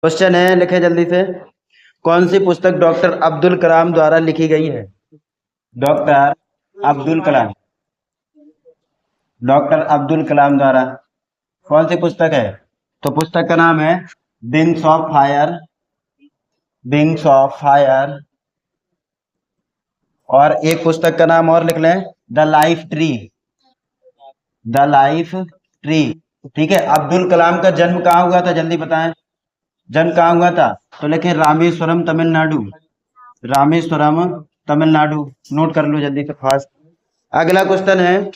Question है, लिखे जल्दी से। कौन सी पुस्तक डॉक्टर अब्दुल कलाम द्वारा लिखी गई है? डॉक्टर अब्दुल कलाम, डॉक्टर अब्दुल कलाम द्वारा कौन सी पुस्तक है? तो पुस्तक का नाम है wings of fire, wings of fire. और एक पुस्तक का नाम और लिख लें, the life tree, the life tree. ठीक है। अब्दुल कलाम का जन्म कहाँ हुआ था, जल्दी बताएं। जन्म कहाँ हुआ था? तो लिखे रामेश्वरम तमिलनाडु, रामेश्वरम तमिलनाडु। नोट कर लो जल्दी से फास्ट। अगला क्वेश्चन है,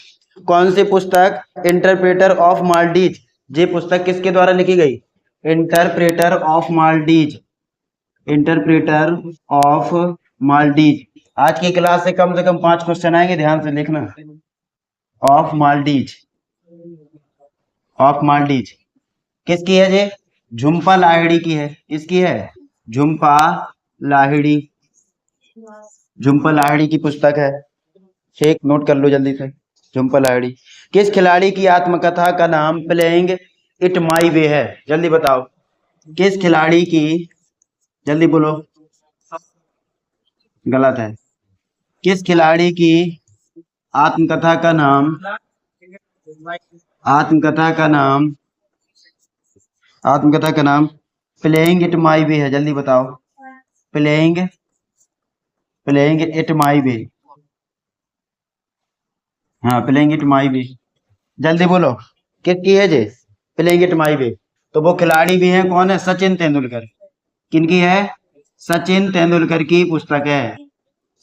कौन सी पुस्तक इंटरप्रेटर ऑफ माल्डीज, ये पुस्तक किसके द्वारा लिखी गई? Interpreter of maladies, interpreter of maladies. आज की क्लास से कम 5 क्वेश्चन आएंगे, ध्यान से लिखना। ऑफ माल्डीज, ऑफ माल्डीज किसकी है? ये झुम्पा लाहिड़ी की है। किसकी है? झुम्पा लाहिड़ी, झुम्पा लाहिड़ी की पुस्तक है। ठीक, नोट कर लो जल्दी से। झुम्पा लाहिड़ी। किस खिलाड़ी की आत्मकथा का नाम प्लेइंग इट माई वे है? जल्दी बताओ। किस खिलाड़ी की, जल्दी बोलो, गलत है। किस खिलाड़ी की आत्मकथा का नाम, आत्मकथा का नाम, आत्मकथा का नाम प्लेइंग इट माई वे है? जल्दी बताओ। प्लेइंग, प्लेइंग इट माई वे। हाँ, प्लेइंग इट माई वे। जल्दी बोलो, किसकी है जे प्लेइंग इट माई वे? तो वो खिलाड़ी भी है, कौन है? सचिन तेंदुलकर। किनकी है? सचिन तेंदुलकर की पुस्तक है,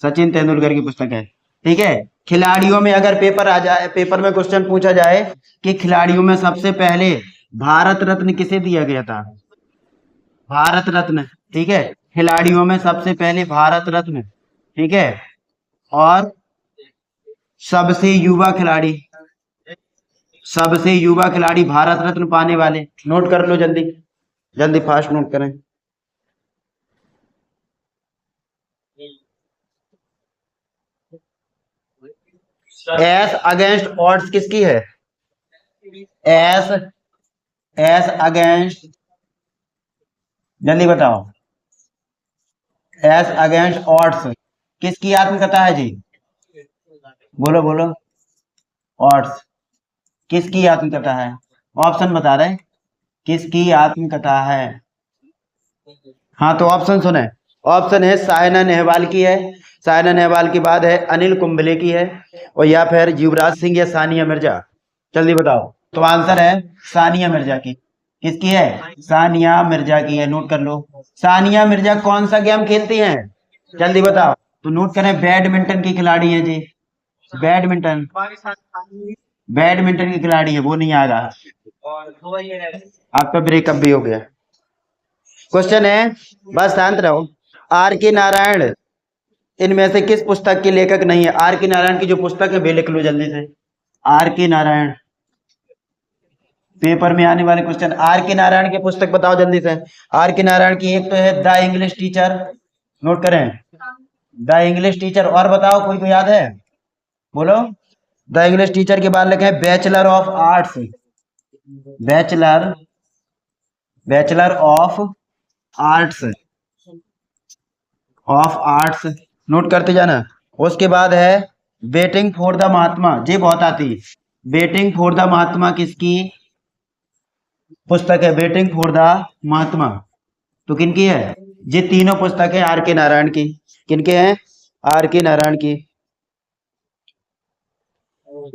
सचिन तेंदुलकर की पुस्तक है। ठीक है। खिलाड़ियों में अगर पेपर आ जाए, पेपर में क्वेश्चन पूछा जाए कि खिलाड़ियों में सबसे पहले भारत रत्न किसे दिया गया था? भारत रत्न। ठीक है। खिलाड़ियों में सबसे पहले भारत रत्न। ठीक है। और सबसे युवा खिलाड़ी, सबसे युवा खिलाड़ी भारत रत्न पाने वाले, नोट कर लो जल्दी, जल्दी फास्ट नोट करें। एस अगेंस्ट ऑड्स किसकी है? एस, एस अगेंस्ट, जल्दी बताओ। एस अगेंस्ट ऑड्स किसकी आत्मकथा है जी? बोलो बोलो। ऑड्स किसकी आत्मकथा है? ऑप्शन बता रहे, किसकी आत्मकथा है? हाँ, तो ऑप्शन सुने। ऑप्शन है साइना नेहवाल की है, साइना नेहवाल के बाद है अनिल कुंबले की है, और या फिर युवराज सिंह या सानिया मिर्जा। जल्दी बताओ। तो आंसर है सानिया मिर्जा की। किसकी है? सानिया मिर्जा की है। नोट कर लो। सानिया मिर्जा कौन सा गेम खेलती हैं? जल्दी बताओ। तो नोट करें, बैडमिंटन की खिलाड़ी है जी, बैडमिंटन, बैडमिंटन की खिलाड़ी है। वो नहीं आ रहा, आपका ब्रेकअप भी हो गया। क्वेश्चन है, बस शांत रहो। आर के नारायण इनमें से किस पुस्तक के लेखक नहीं है? आर के नारायण की जो पुस्तक है वे लिख लो जल्दी से। आर के नारायण, पेपर में आने वाले क्वेश्चन। आर के नारायण की पुस्तक बताओ जल्दी से। आर के नारायण की एक तो है द इंग्लिश टीचर, नोट करें, द इंग्लिश टीचर। और बताओ, कोई को याद है? बोलो। द इंग्लिश टीचर के बाद लिखे bachelor of arts, bachelor, bachelor of arts, of arts. Note करते जाना। उसके बाद है वेटिंग फॉर द महात्मा, ये बहुत आती है। वेटिंग फॉर द महात्मा किसकी पुस्तक है? वेटिंग फॉर द महात्मा तो किनकी है? ये तीनों पुस्तक है आर के नारायण की। किनके हैं? आर के नारायण की।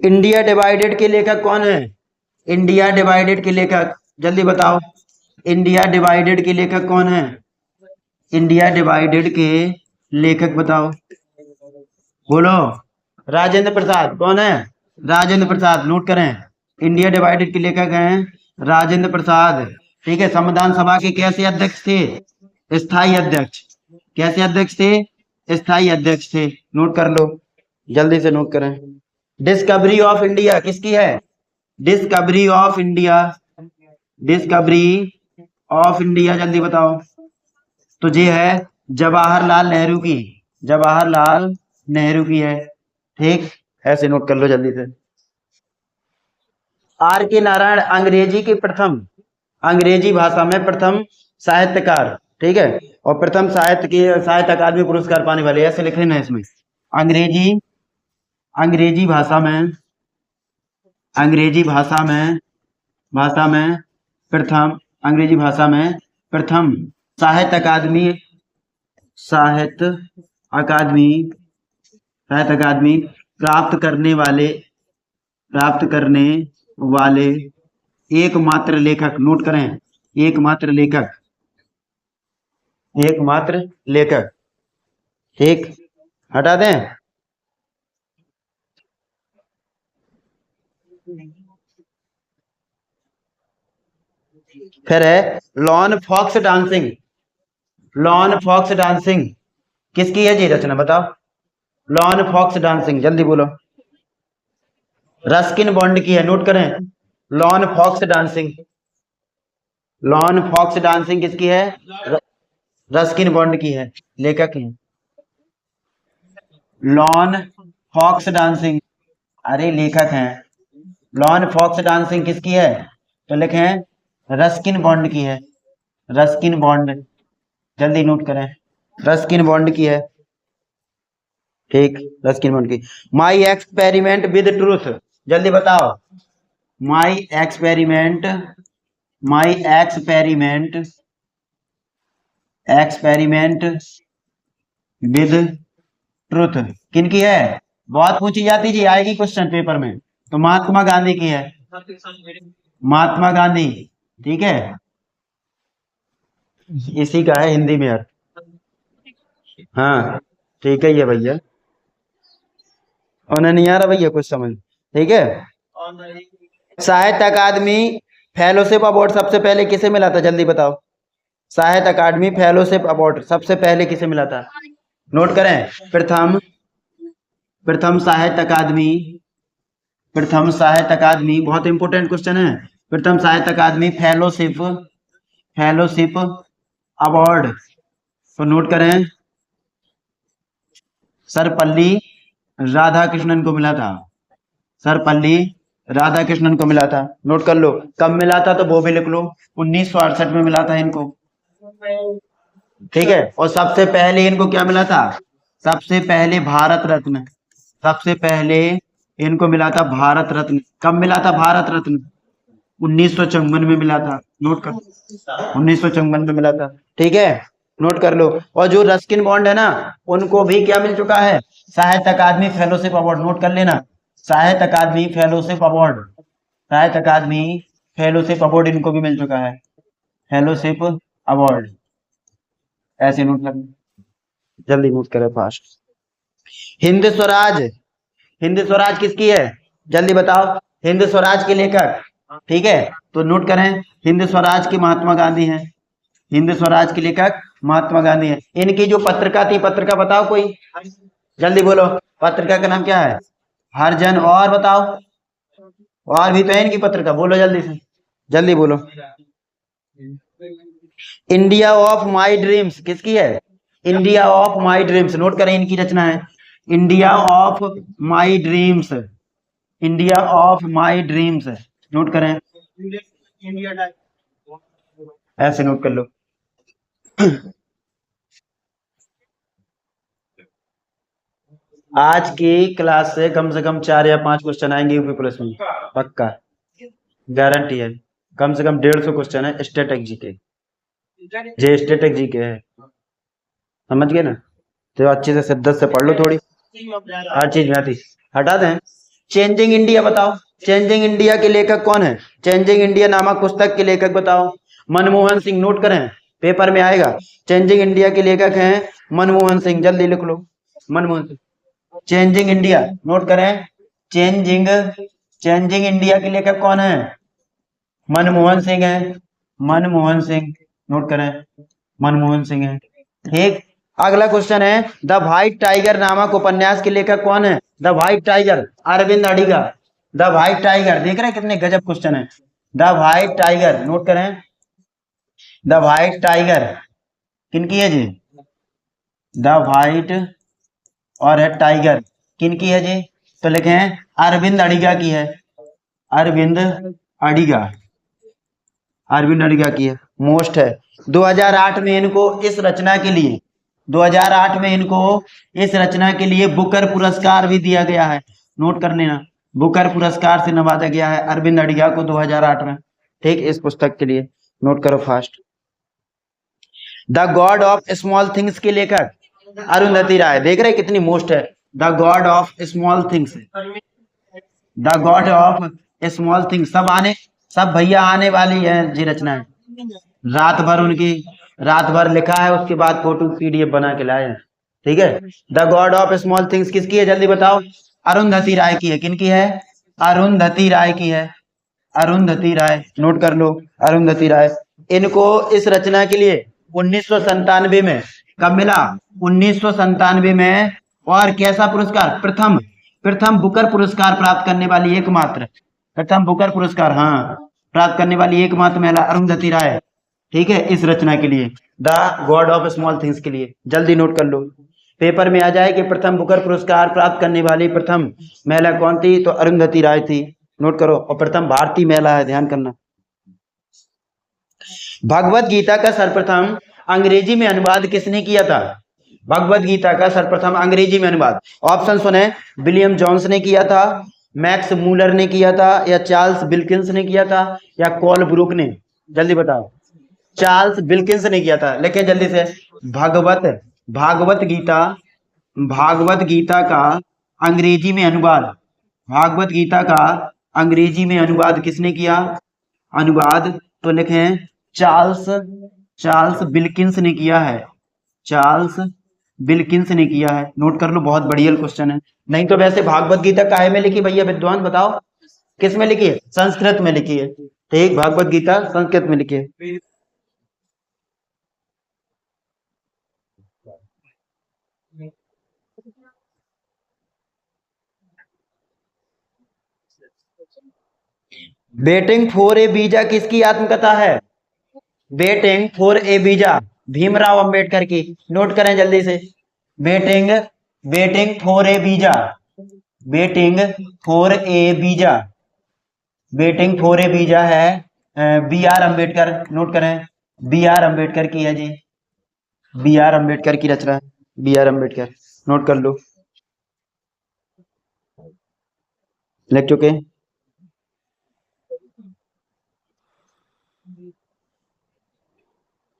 इंडिया डिवाइडेड के लेखक कौन है? इंडिया डिवाइडेड के लेखक, जल्दी बताओ। इंडिया डिवाइडेड के लेखक कौन है? इंडिया डिवाइडेड के लेखक बताओ, बोलो। राजेंद्र प्रसाद। कौन है? राजेंद्र प्रसाद। नोट करें, इंडिया डिवाइडेड के लेखक हैं राजेंद्र प्रसाद। ठीक है। संविधान सभा के कैसे अध्यक्ष थे? स्थायी अध्यक्ष। कैसे अध्यक्ष थे? स्थायी अध्यक्ष थे। नोट कर लो, जल्दी से नोट करें। डिस्कवरी ऑफ इंडिया किसकी है? Discovery of India, discovery of India, जल्दी बताओ। तो ये है जवाहरलाल नेहरू की, जवाहरलाल नेहरू की है। ठीक, ऐसे नोट कर लो जल्दी से। आर के नारायण अंग्रेजी की प्रथम, अंग्रेजी भाषा में प्रथम साहित्यकार, ठीक है। और प्रथम साहित्य अकादमी पुरस्कार पाने वाले, ऐसे लिख लेना इसमें। अंग्रेजी अंग्रेजी भाषा में अंग्रेजी भाषा में प्रथम अंग्रेजी भाषा में प्रथम साहित्य अकादमी साहित्य अकादमी साहित्य अकादमी प्राप्त करने वाले एकमात्र लेखक, नोट करें, एकमात्र लेखक, ठीक। हटा दें। फिर है लॉन फॉक्स डांसिंग किसकी है जी रचना, बताओ। लॉन फॉक्स डांसिंग, जल्दी बोलो। रस्किन बॉन्ड की है, नोट करें। लॉन फॉक्स डांसिंग किसकी है? रस्किन बॉन्ड की है, लेखक है। लॉन फॉक्स डांसिंग, अरे लेखक हैं। लॉन फॉक्स डांसिंग किसकी है? तो लिखें रस्किन बॉन्ड की है। रस्किन बॉन्ड, जल्दी नोट करें, रस्किन बॉन्ड की है, ठीक। रस्किन बॉन्ड की। माई एक्सपेरिमेंट विद ट्रूथ, जल्दी बताओ। माई एक्सपेरिमेंट विद ट्रूथ किनकी है? बहुत पूछी जाती जी, आएगी क्वेश्चन पेपर में। तो महात्मा गांधी की है, महात्मा गांधी, ठीक है। इसी का है हिंदी में यार। हाँ ठीक है ये भैया, उन्हें नहीं आ रहा भैया कुछ समझ, ठीक है। साहित्य अकादमी फेलोशिप अवार्ड सबसे पहले किसे मिला था, जल्दी बताओ। साहित्य अकादमी फेलोशिप अवार्ड सबसे पहले किसे मिला था? नोट करें। प्रथम साहित्य अकादमी बहुत इंपोर्टेंट क्वेश्चन है। प्रथम साहित्य अकादमी फेलोशिप अवार्ड तो नोट करें, सर्वपल्ली राधाकृष्णन को मिला था। सर्वपल्ली राधाकृष्णन को मिला था, नोट कर लो। कब मिला था तो वो भी लिख लो, 1968 में मिला था इनको, ठीक है। और सबसे पहले इनको क्या मिला था? सबसे पहले भारत रत्न, सबसे पहले इनको मिला था भारत रत्न। कब मिला था भारत रत्न? 1954 में मिला था, नोट कर, 1954 में मिला था, ठीक है, नोट कर लो। और जो रस्किन बॉन्ड है ना, उनको भी क्या मिल चुका है? साहित्य अकादमी फेलोशिप अवार्ड, नोट कर लेना। साहित्य अकादमी फेलोशिप अवार्ड, साहित्य अकादमी फेलोशिप अवार्ड इनको भी मिल चुका है, फेलोशिप अवार्ड, ऐसे नोट कर, जल्दी नोट करें फास्ट। हिंद स्वराज, हिंद स्वराज किसकी है, जल्दी बताओ। हिंद स्वराज के लेखक, ठीक है, तो नोट करें, हिंद स्वराज की महात्मा गांधी हैं। हिंद स्वराज के लेखक महात्मा गांधी है। इनकी जो पत्रिका थी, पत्रिका बताओ कोई, जल्दी बोलो। पत्रिका का नाम क्या है? हरिजन। और बताओ, और भी तो है इनकी पत्रिका, बोलो जल्दी से, जल्दी बोलो। इंडिया ऑफ माई ड्रीम्स किसकी है? India of my dreams, note करें, इनकी रचना है। India of my dreams, India of my dreams, note करें, ऐसे नोट कर लो। आज की क्लास से कम 4 या 5 क्वेश्चन आएंगे यूपी पुलिस में, पक्का, गारंटी है। कम से कम 150 क्वेश्चन है स्टैटिक जीके, जे स्टैटिक जीके है, समझ गए ना। तो अच्छे से शिद्दत से पढ़ लो, थोड़ी हर चीज में आती। हटा दें। चेंजिंग इंडिया बताओ, चेंजिंग इंडिया के लेखक कौन है? चेंजिंग इंडिया नामक पुस्तक के लेखक बताओ। मनमोहन सिंह, नोट करें, पेपर में आएगा। चेंजिंग इंडिया के लेखक हैं मनमोहन सिंह, जल्दी लिख लो, Manmohan Singh. Changing India, note करें, चेंजिंग चेंजिंग इंडिया के लेखक कौन है? मनमोहन सिंह है, मनमोहन सिंह, नोट करें, मनमोहन सिंह है, ठीक। अगला क्वेश्चन है, द व्हाइट टाइगर नामक उपन्यास के लेखक कौन है? The White Tiger, Arvind Adiga. The White Tiger, देख रहे हैं कितने गजब क्वेश्चन है। द व्हाइट टाइगर, नोट करें, द व्हाइट टाइगर किनकी है जी? द व्हाइट और है टाइगर किनकी है जी? तो लिखे हैं अरविंद अडिगा की है, अरविंद अडिगा, अरविंद अडिगा की है, मोस्ट है। 2008 में इनको इस रचना के लिए 2008 में इनको इस रचना के लिए बुकर पुरस्कार भी दिया गया है, नोट कर लेना। बुकर पुरस्कार से नवाजा गया है अरविंद अडिगा को 2008 में, ठीक, इस पुस्तक के लिए, नोट करो fast. The God of Small Things के लेखक अरुंधति राय, देख रहे कितनी मोस्ट है। The God of Small things, the God of Small things, सब भैया आने वाली है जी रचना है। रात भर लिखा है, उसके बाद फोटो पीडीएफ बना के लाए हैं, ठीक है। The God of Small things किसकी है, जल्दी बताओ। अरुंधति राय की है। किनकी है? अरुंधति राय की है। अरुंधति राय, नोट कर लो, अरुंधति राय। इनको इस रचना के लिए 1997 में कब मिला? 1997 में। और कैसा पुरस्कार? प्रथम बुकर पुरस्कार प्राप्त करने वाली एकमात्र, प्रथम बुकर पुरस्कार, हाँ, प्राप्त करने वाली एकमात्र महिला अरुंधति राय, ठीक है, इस रचना के लिए, the God of Small Things के लिए। जल्दी नोट कर लो, पेपर में आ जाए कि प्रथम बुकर पुरस्कार प्राप्त करने वाली प्रथम महिला कौन थी, तो अरुंधति राय थी, नोट करो। और प्रथम भारतीय महिला है, ध्यान करना। भगवत गीता का सर्वप्रथम अंग्रेजी में अनुवाद किसने किया था? भगवत गीता का सर्वप्रथम अंग्रेजी में अनुवाद, ऑप्शन सुने, विलियम जोन्स ने किया था, मैक्स मूलर ने किया था, या चार्ल्स विल्किंस ने किया था, या कोलब्रुक ने? जल्दी बताओ। चार्ल्स विल्किंस ने किया था। लेकिन जल्दी से, भागवत गीता का अंग्रेजी में अनुवाद, भागवत गीता का अंग्रेजी में अनुवाद किसने किया? अनुवाद तो लिखें चार्ल्स विल्किंस ने किया है, चार्ल्स विल्किंस ने किया है, नोट कर लो, बहुत बढ़िया क्वेश्चन है। नहीं तो वैसे भागवत गीता काहे में लिखी भैया विद्वान, बताओ किस में लिखी है? संस्कृत में लिखी है, ठीक, भागवत गीता संस्कृत में लिखी है। वेटिंग फॉर ए वीजा किसकी आत्मकथा है? Waiting for A visa Bhimrao Ambedkar की, नोट करें जल्दी से। Waiting for A visa, waiting for A visa, waiting for A visa है बी आर अम्बेडकर, नोट करें, बी आर अम्बेडकर की है जी, बी आर अम्बेडकर की रचना है, बी आर अम्बेडकर, नोट कर लो, लिख चुके।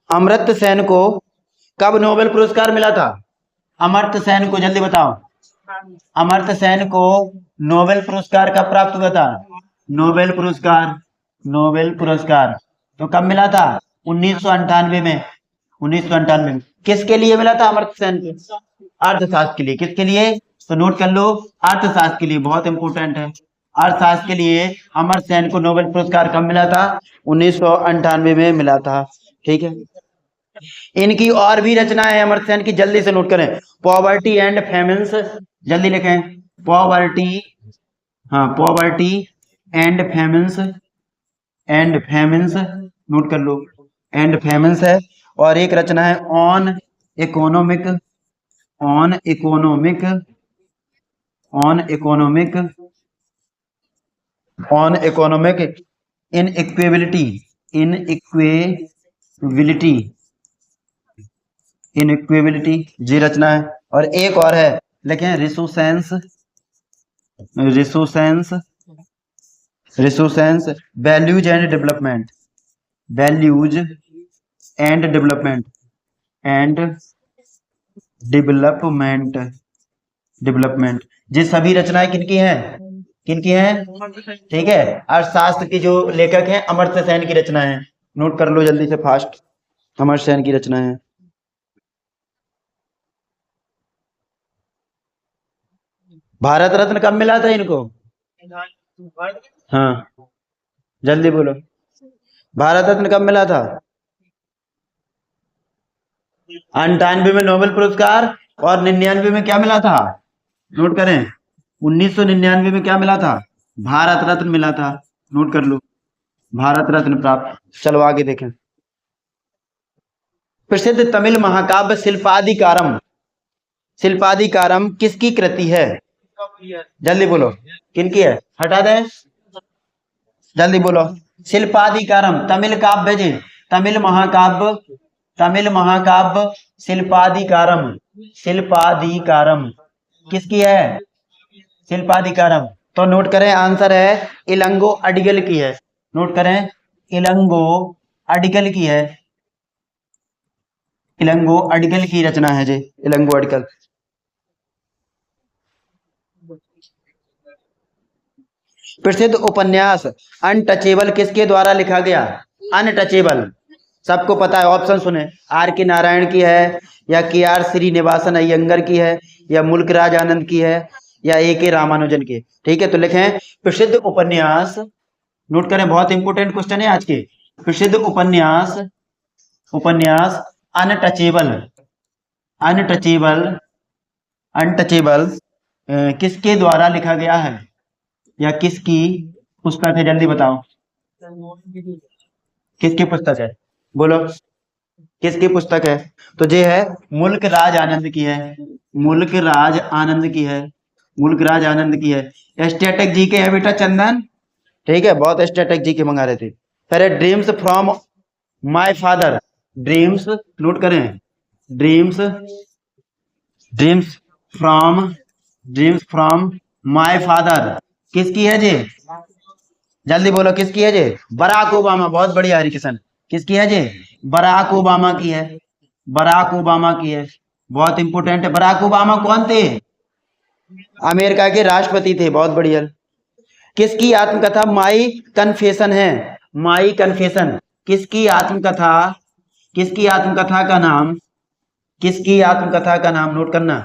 अमर्त्य सेन को कब नोबेल पुरस्कार मिला था? अमर्त्य सेन को जल्दी बताओ। अमर्त्य सेन को नोबेल पुरस्कार कब प्राप्त हुआ था? नोबेल पुरस्कार तो कब मिला था? 1998 में, 1998 में। किसके लिए मिला था अमर्त्य सेन को? अर्थशास्त्र के लिए। किसके लिए? तो नोट कर लो, अर्थशास्त्र के लिए, बहुत इंपोर्टेंट है। अर्थशास्त्र के लिए अमर्त्य सेन को नोबेल पुरस्कार कब मिला था? 1998 में मिला था, ठीक है। इनकी और भी रचनाएं हैं अमर्त्य सेन की, जल्दी से नोट करें। पॉवर्टी एंड फेमिन्स, जल्दी लिखें, पॉवर्टी, हाँ, पॉवर्टी एंड फेमिन्स, नोट कर लो, एंड फेमिन्स है। और एक रचना है ऑन इकोनॉमिक इनइक्वेबिलिटी जी रचना है। और एक और है, लेकिन रिसोसेंस वैल्यूज एंड डेवलपमेंट जी, सभी रचनाएं किनकी हैं? ठीक है, अर्थशास्त्र की जो लेखक हैं अमर्त्य सेन की रचना है, नोट कर लो जल्दी से फास्ट, अमर्त्य सेन की रचना है। भारत रत्न कब मिला था इनको? हाँ, जल्दी बोलो, भारत रत्न कब मिला था? 98 में नोबेल पुरस्कार, और 99 में क्या मिला था? नोट करें, 1999 में क्या मिला था? भारत रत्न मिला था, नोट कर लो, भारत रत्न प्राप्त। चलो आगे देखें। प्रसिद्ध तमिल महाकाव्य शिल्पाधिकारम किसकी कृति है? जल्दी बोलो, किनकी है? हटा दें, जल्दी बोलो। शिल्पाधिकारम तमिल काव्य जी, तमिल महाकाव्य, तमिल महाकाव्य शिल्पाधिकारम, शिल्पाधिकारम किसकी है? शिल्पाधिकारम। तो नोट करें आंसर है इलंगो अडिगल की है। नोट करें इलंगो अडिगल की है, इलंगो अडिगल की रचना है जी, इलंगो अडिगल। प्रसिद्ध उपन्यास अनटचेबल किसके द्वारा लिखा गया? अनटचेबल सबको पता है, ऑप्शन सुने, आर के नारायण की है या के आर श्रीनिवासन अयंगर की है या मुल्कराज आनंद की है या ए के रामानुजन की। ठीक है, तो लिखें प्रसिद्ध उपन्यास, नोट करें बहुत इंपोर्टेंट क्वेश्चन है आज के, प्रसिद्ध उपन्यास, उपन्यास अनटचेबल, अनटचेबल, अनटचेबल किसके द्वारा लिखा गया है या किसकी पुस्तक है? जल्दी बताओ किसकी पुस्तक है, बोलो किसकी पुस्तक है? तो ये है मुल्क राज आनंद की है, मुल्क राज आनंद की है, मुल्क राज आनंद की है। स्टैटिक जी के है बेटा चंदन, ठीक है, बहुत स्टैटिक जी के मंगा रहे थे। पहले dreams from my father, dreams note करें, dreams, dreams from, dreams from my father किसकी है जी? जल्दी बोलो किसकी है जी? बराक ओबामा, बहुत बढ़िया हरिकिशन, किसकी है जी? बराक ओबामा की है, बराक ओबामा की है, बहुत इंपोर्टेंट है। बराक ओबामा कौन थे? अमेरिका के राष्ट्रपति थे, बहुत बढ़िया। किसकी आत्मकथा माई कन्फेशन है? माई कन्फेशन किसकी आत्मकथा, किसकी आत्मकथा का नाम, किसकी आत्मकथा का नाम नोट करना,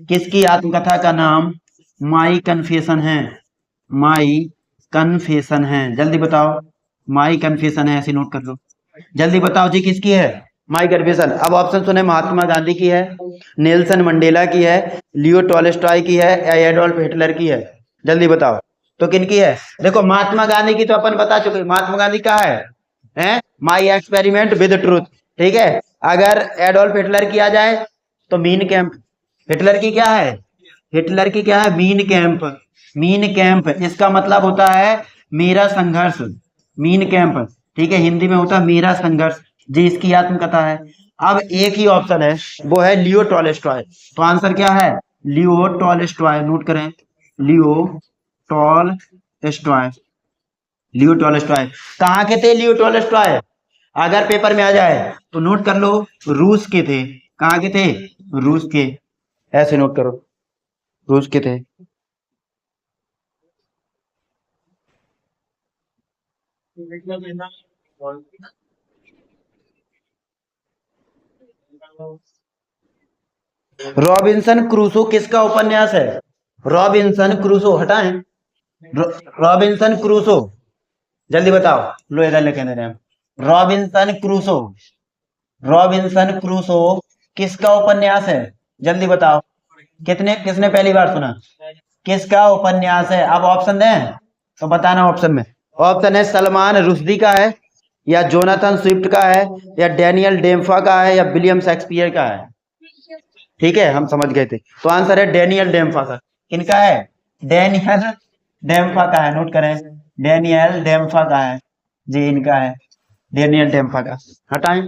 किसकी आत्मकथा का नाम माई कन्फेशन है, माई कन्फेशन है, जल्दी बताओ, माई कन्फेशन है, ऐसे नोट कर लो, जल्दी बताओ जी किसकी है माई कन्फेशन। अब ऑप्शन सुने, महात्मा गांधी की है, नेल्सन मंडेला की है, लियो टॉल्स्टॉय की है या एडोल्फ हिटलर की है? जल्दी बताओ तो किनकी है? देखो महात्मा गांधी की तो अपन बता चुके, महात्मा गांधी का है माई एक्सपेरिमेंट विद ट्रूथ, ठीक है। अगर एडोल्फ हिटलर किया जाए तो मीन कैंप, हिटलर की क्या है, हिटलर की क्या है? मीन कैंप, मीन कैंप इसका मतलब होता है मेरा संघर्ष, मीन कैंप, ठीक है, हिंदी में होता है मेरा संघर्ष, जी इसकी आत्मकथा है। अब एक ही ऑप्शन है, वो है लियो टॉल्स्टॉय, तो आंसर क्या है? लियो टॉल्स्टॉय, नोट करें लियो टॉल्स्टॉय, लियो टॉल्स्टॉय। कहाँ के थे लियो टॉल्स्टॉय? अगर पेपर में आ जाए तो नोट कर लो, रूस के थे। कहाँ के थे? रूस के, ऐसे नोट करो, रूस के थे। रॉबिन्सन क्रूसो किसका उपन्यास है? रॉबिन्सन क्रूसो हटाएं, रॉबिन्सन क्रूसो, जल्दी बताओ, लो इधर लिखे दे रहे हैं रॉबिन्सन क्रूसो, रॉबिन्सन क्रूसो किसका उपन्यास है? जल्दी बताओ, कितने किसने पहली बार सुना, किसका उपन्यास है? अब ऑप्शन दें तो बताना, ऑप्शन में ऑप्शन है सलमान रुश्दी का है या जोनाथन स्विफ्ट का है या डैनियल डेम्फा का है या विलियम शेक्सपियर का है। ठीक है, हम समझ गए थे, तो आंसर है डैनियल डेम्फा का। किनका है? डैनियल डेम्फा का है, नोट करें डैनियल डेम्फा का है जी, इनका है डैनियल डेम्फा का, हटाएं,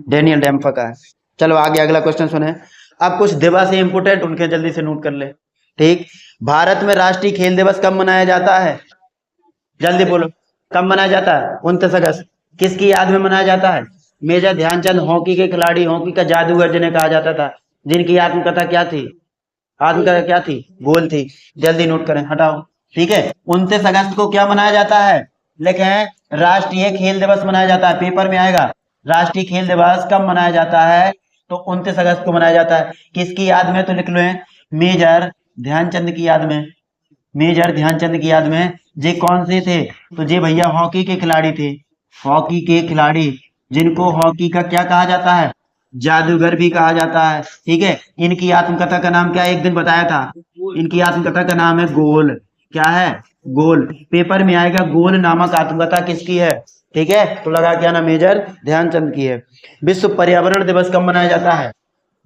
डैनियल डेम्फा का है। चलो आगे अगला क्वेश्चन सुने। अब कुछ दिवस है इंपोर्टेंट, उनके जल्दी से नोट कर ले, ठीक। भारत में राष्ट्रीय खेल दिवस कब मनाया जाता है? जल्दी बोलो, कब मनाया जाता है? 29 अगस्त। किसकी याद में मनाया जाता है? मेजर ध्यानचंद हॉकी के खिलाड़ी, हॉकी का जादूगर जिन्हें कहा जाता था, जिनकी आत्मकथा क्या थी? आत्मकथा क्या थी? गोल थी। जल्दी नोट करें, हटाओ, ठीक है। 29 अगस्त को क्या मनाया जाता है? लिखें राष्ट्रीय खेल दिवस मनाया जाता है, पेपर में आएगा राष्ट्रीय खेल दिवस कब मनाया जाता है, तो 29 अगस्त को मनाया जाता है। किसकी याद में? तो लिख लो मेजर ध्यानचंद की याद में, मेजर ध्यानचंद की याद में। जे कौन से थे? तो जे भैया हॉकी के खिलाड़ी थे, हॉकी के खिलाड़ी, जिनको हॉकी का क्या कहा जाता है? जादूगर भी कहा जाता है, ठीक है। इनकी आत्मकथा का नाम क्या एक दिन बताया था? इनकी आत्मकथा का नाम है गोल। क्या है? गोल। पेपर में आएगा गोल नामक आत्मकथा किसकी है, ठीक है, तो लगा क्या ना, मेजर ध्यानचंद की है। विश्व पर्यावरण दिवस कब मनाया जाता है?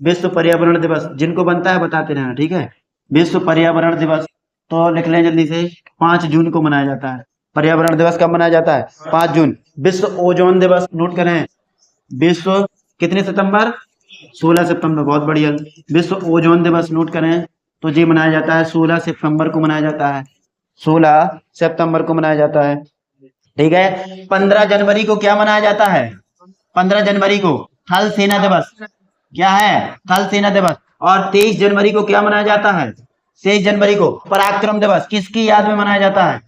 विश्व पर्यावरण दिवस जिनको बनता है बताते रहना, ठीक है। विश्व पर्यावरण दिवस तो लिख लें जल्दी से, 5 जून को मनाया जाता है, पर्यावरण दिवस कब मनाया जाता है? 5 जून। विश्व ओजोन दिवस नोट करें, विश्व कितने सितंबर? 16 सितंबर, बहुत बढ़िया। विश्व ओजोन दिवस नोट करें तो जी मनाया जाता है 16 सितंबर को मनाया जाता है, 16 सितंबर को मनाया जाता है। ठीक है। 15 जनवरी को क्या मनाया जाता है? 15 जनवरी को थल सेना दिवस। क्या है? थल सेना दिवस। और 23 जनवरी को क्या मनाया जाता है? 23 जनवरी को पराक्रम दिवस। किसकी याद में मनाया जाता है?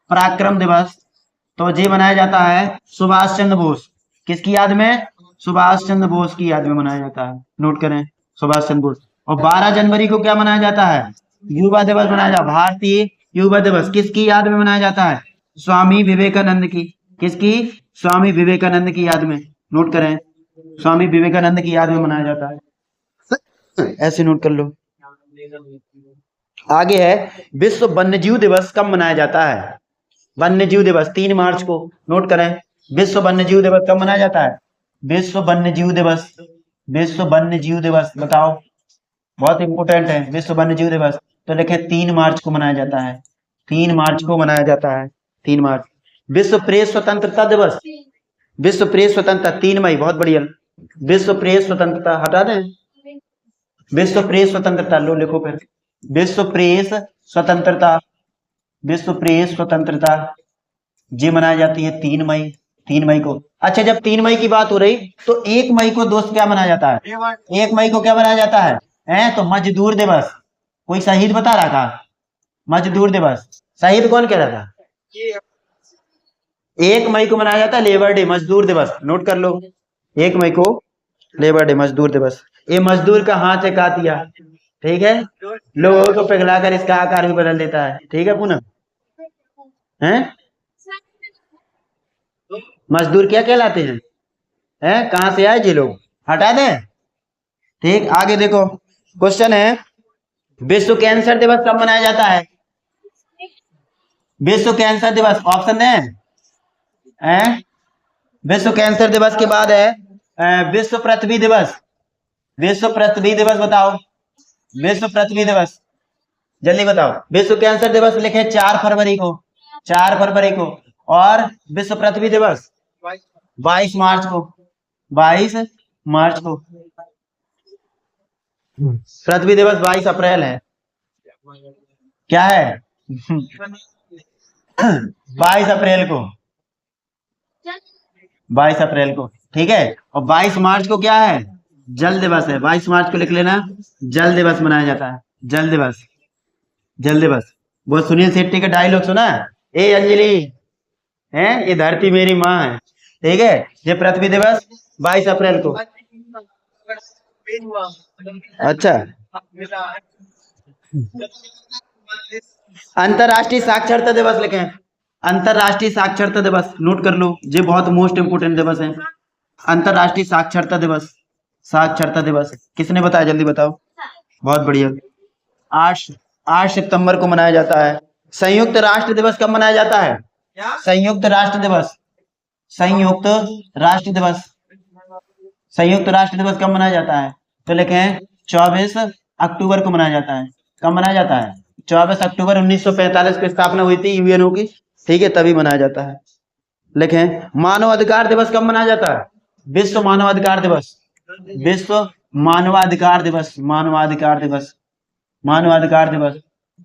पराक्रम दिवस तो जी मनाया जाता है सुभाष चंद्र बोस। किसकी याद में? सुभाष चंद्र बोस की याद में मनाया जाता है, नोट करें, सुभाष चंद्र बोस। और 12 जनवरी को क्या मनाया जाता है? युवा दिवस मनाया जाता है, भारतीय युवा दिवस। किसकी याद में मनाया जाता है? स्वामी विवेकानंद की। किसकी? स्वामी विवेकानंद की याद में, नोट करें, स्वामी विवेकानंद की याद में मनाया जाता है, ऐसे नोट कर लो। आगे है विश्व वन्यजीव दिवस कब मनाया जाता है? वन्यजीव दिवस 3 मार्च को, नोट करें। विश्व वन्यजीव दिवस कब मनाया जाता है? विश्व वन्यजीव दिवस, विश्व वन्यजीव दिवस बताओ, बहुत इंपोर्टेंट है। विश्व वन्यजीव दिवस तो लिखे 3 मार्च को मनाया जाता है, 3 मार्च को मनाया जाता है, 3 मार्च। विश्व प्रेस स्वतंत्रता दिवस, विश्व प्रेस स्वतंत्रता 3 मई, बहुत बढ़िया। विश्व प्रेस स्वतंत्रता हटा दें, विश्व प्रेस स्वतंत्रता लो लिखो फिर, विश्व प्रेस स्वतंत्रता, विश्व प्रेस स्वतंत्रता जी मनाई जाती है 3 मई, 3 मई को। अच्छा, जब 3 मई की बात हो रही तो 1 मई को दोस्त क्या मनाया जाता है? 1 मई को क्या मनाया जाता है? तो मजदूर दिवस। कोई शहीद बता रहा था? मजदूर दिवस, शहीद कौन कह रहा था? 1 मई को मनाया जाता है लेबर डे, मजदूर दिवस, नोट कर लो। 1 मई को लेबर डे, मजदूर दिवस। ये मजदूर का हाथ है कातिया, ठीक है, लोगों को पिघलाकर इसका आकार भी बदल देता है, ठीक है पूनम? हैं मजदूर क्या कहलाते हैं? कहां से आए जी लोग? हटा दें, ठीक। आगे देखो, क्वेश्चन है विश्व कैंसर दिवस कब मनाया जाता है? विश्व कैंसर दिवस, ऑप्शन है विश्व कैंसर दिवस के बाद है विश्व पृथ्वी दिवस। विश्व पृथ्वी दिवस बताओ, विश्व पृथ्वी दिवस जल्दी बताओ। विश्व कैंसर दिवस लिखे 4 फरवरी को, 4 फरवरी को। और विश्व पृथ्वी दिवस 22 मार्च को, 22 मार्च को। पृथ्वी दिवस 22 अप्रैल है, क्या है? 22 अप्रैल को, 22 अप्रैल को, ठीक है। और 22 मार्च को क्या है? जल दिवस है, 22 मार्च को लिख लेना, जल दिवस मनाया जाता है, जल दिवस, जल दिवस। वो सुनील शेट्टी का डायलॉग सुना? ए अंजलि, ये धरती मेरी माँ है, ठीक है। ये पृथ्वी दिवस 22 अप्रैल को। अच्छा, अंतरराष्ट्रीय साक्षरता दिवस लिखे, अंतरराष्ट्रीय साक्षरता दिवस नोट कर लो, ये बहुत मोस्ट इंपोर्टेंट दिवस है। अंतरराष्ट्रीय साक्षरता दिवस, साक्षरता दिवस किसने बताया, जल्दी बताओ। बहुत बढ़िया, 8 सितंबर को मनाया जाता है। संयुक्त राष्ट्र दिवस कब मनाया जाता है? संयुक्त राष्ट्र दिवस, संयुक्त राष्ट्र दिवस, संयुक्त राष्ट्र दिवस कब मनाया जाता है? तो लिखें 24 अक्टूबर को मनाया जाता है। कब मनाया जाता है? 24 अक्टूबर 1945 की स्थापना हुई थी यूएनओ की, ठीक है, तभी मनाया जाता है। लिखें मानव अधिकार दिवस कब मनाया जाता है? विश्व मानवाधिकार दिवस, विश्व मानवाधिकार दिवस, मानवाधिकार दिवस, मानवाधिकार दिवस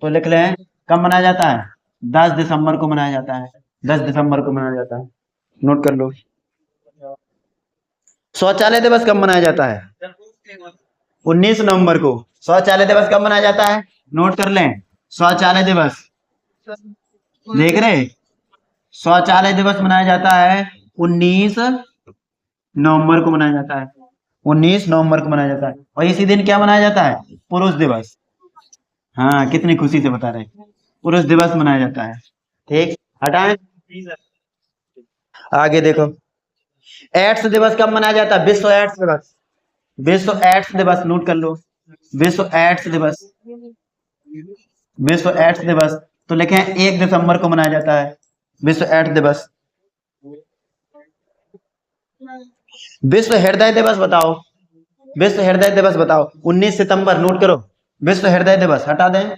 तो लिख लें कब मनाया जाता है? 10 दिसंबर को मनाया जाता है, 10 दिसंबर को मनाया जाता है, नोट कर लो। शौचालय दिवस कब मनाया जाता है? 19 नवंबर को। शौचालय दिवस कब मनाया जाता है? नोट कर लें, शौचालय दिवस, देख रहे, शौचालय दिवस मनाया जाता है 19 नवंबर को मनाया जाता है, 19 नवंबर को मनाया जाता है। और इसी दिन क्या मनाया जाता है? पुरुष दिवस। हाँ, कितनी खुशी से बता रहे, पुरुष दिवस मनाया जाता है, ठीक। हटाएं, आगे देखो, एड्स दिवस कब मनाया जाता है? विश्व एड्स दिवस, विश्व एड्स दिवस नोट कर लो, विश्व एड्स दिवस, विश्व एड्स दिवस तो लिखें 1 दिसंबर को मनाया जाता है, विश्व एड्स दिवस। विश्व हृदय दिवस बताओ, विश्व हृदय दिवस बताओ, 19 सितंबर, नोट करो, विश्व हृदय दिवस, हटा दें,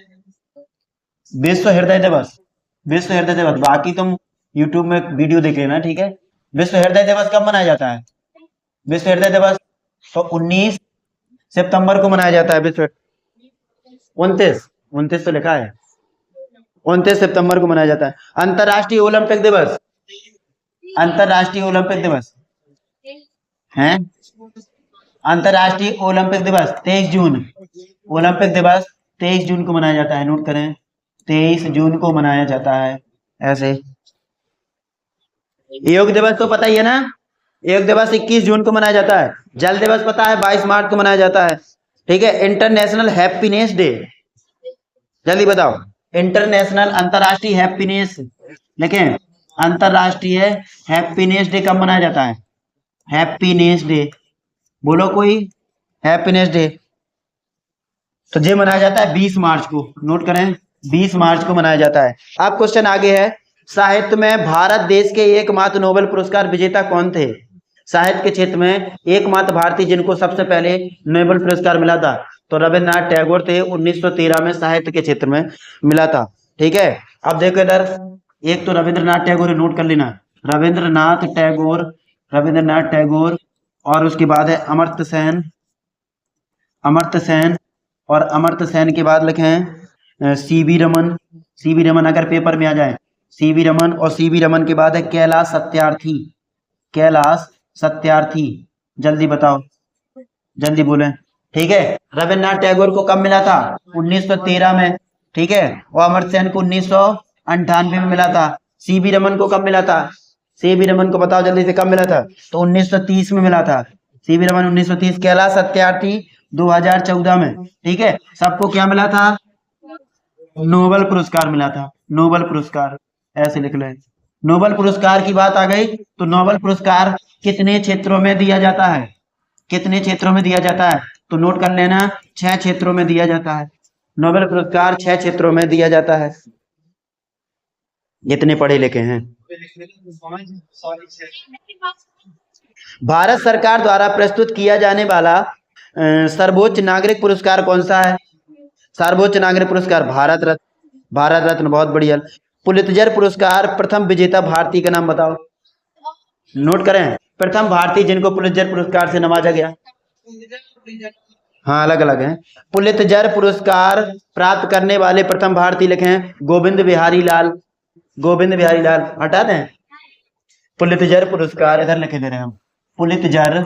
विश्व हृदय दिवस, विश्व हृदय दिवस। बाकी तुम यूट्यूब में वीडियो देख लेना, ठीक है। विश्व हृदय दिवस कब मनाया जाता है? विश्व हृदय दिवस तो 19 सितंबर को मनाया जाता है। विश्व 29 तो लिखा है, 29 सितंबर को मनाया जाता है। अंतरराष्ट्रीय ओलंपिक दिवस, अंतरराष्ट्रीय ओलंपिक दिवस है, अंतरराष्ट्रीय ओलंपिक दिवस 23 जून। ओलंपिक दिवस 23 जून को मनाया जाता है, नोट करें, 23 जून को मनाया जाता है। ऐसे योग दिवस तो पता ही है ना, योग दिवस 21 जून को मनाया जाता है। जल दिवस पता है 22 मार्च को मनाया जाता है, ठीक है। इंटरनेशनल हैप्पीनेस डे, जल्दी बताओ, इंटरनेशनल अंतरराष्ट्रीय हैप्पीनेस, देखें, अंतरराष्ट्रीय हैप्पीनेस डे कब मनाया जाता है? हैप्पीनेस डे, बोलो कोई, हैप्पीनेस डे तो ये मनाया जाता है 20 मार्च को, नोट करें, 20 मार्च को मनाया जाता है। अब क्वेश्चन आगे है, साहित्य में भारत देश के एकमात्र नोबेल पुरस्कार विजेता कौन थे? साहित्य के क्षेत्र में एकमात्र भारतीय जिनको सबसे पहले नोबेल पुरस्कार मिला था, तो रविन्द्रनाथ टैगोर थे, 1913 में साहित्य के क्षेत्र में मिला था, ठीक है। अब देखो इधर, एक तो रविन्द्रनाथ टैगोर, नोट कर लेना, रविन्द्रनाथ टैगोर, रविन्द्रनाथ टैगोर, और उसके बाद है अमर्त्य सेन, अमर्त्य सेन, और अमर्त्य सेन के बाद लिखें सीवी रमन, सीवी रमन अगर पेपर में आ जाए, सीवी रमन, और सीवी रमन के बाद है कैलाश सत्यार्थी, कैलाश सत्यार्थी, जल्दी बताओ, जल्दी बोले, ठीक है। रविन्द्रनाथ टैगोर को कब मिला था? 1913 में, ठीक है, और अमर्त्य सेन को 1998 में मिला था। सीवी रमन को कब मिला था? सीवी रमन को बताओ जल्दी से, कब मिला था? तो 1930 में मिला था, सीवी रमन 1930। कैलाश सत्यार्थी 2014 में, ठीक है। सबको क्या मिला था? नोबेल पुरस्कार मिला था, नोबेल पुरस्कार, ऐसे लिख ले। नोबेल पुरस्कार की बात आ गई तो नोबेल पुरस्कार कितने क्षेत्रों में दिया जाता है? कितने क्षेत्रों में दिया जाता है? तो नोट कर लेना, 6 क्षेत्रों में दिया जाता है। नोबेल पुरस्कार 6 क्षेत्रों में दिया जाता है, जितने पढ़े लिखे हैं। भारत सरकार द्वारा प्रस्तुत किया जाने वाला सर्वोच्च नागरिक पुरस्कार कौन सा है? सर्वोच्च नागरिक पुरस्कार भारत रत्न, भारत रत्न, बहुत बढ़िया। पुलित्जर पुरस्कार प्रथम विजेता भारतीय का नाम बताओ, नोट करें, प्रथम भारतीय जिनको पुलित्जर पुरस्कार से नवाजा गया। हाँ, अलग अलग है। पुलित्जर पुरस्कार प्राप्त करने वाले प्रथम भारतीय लिखें, गोविंद बिहारी लाल, गोविंद बिहारी लाल, हटा दें। पुलित्जर पुरस्कार इधर लिखे दे रहे हैं हम, पुलित्जर,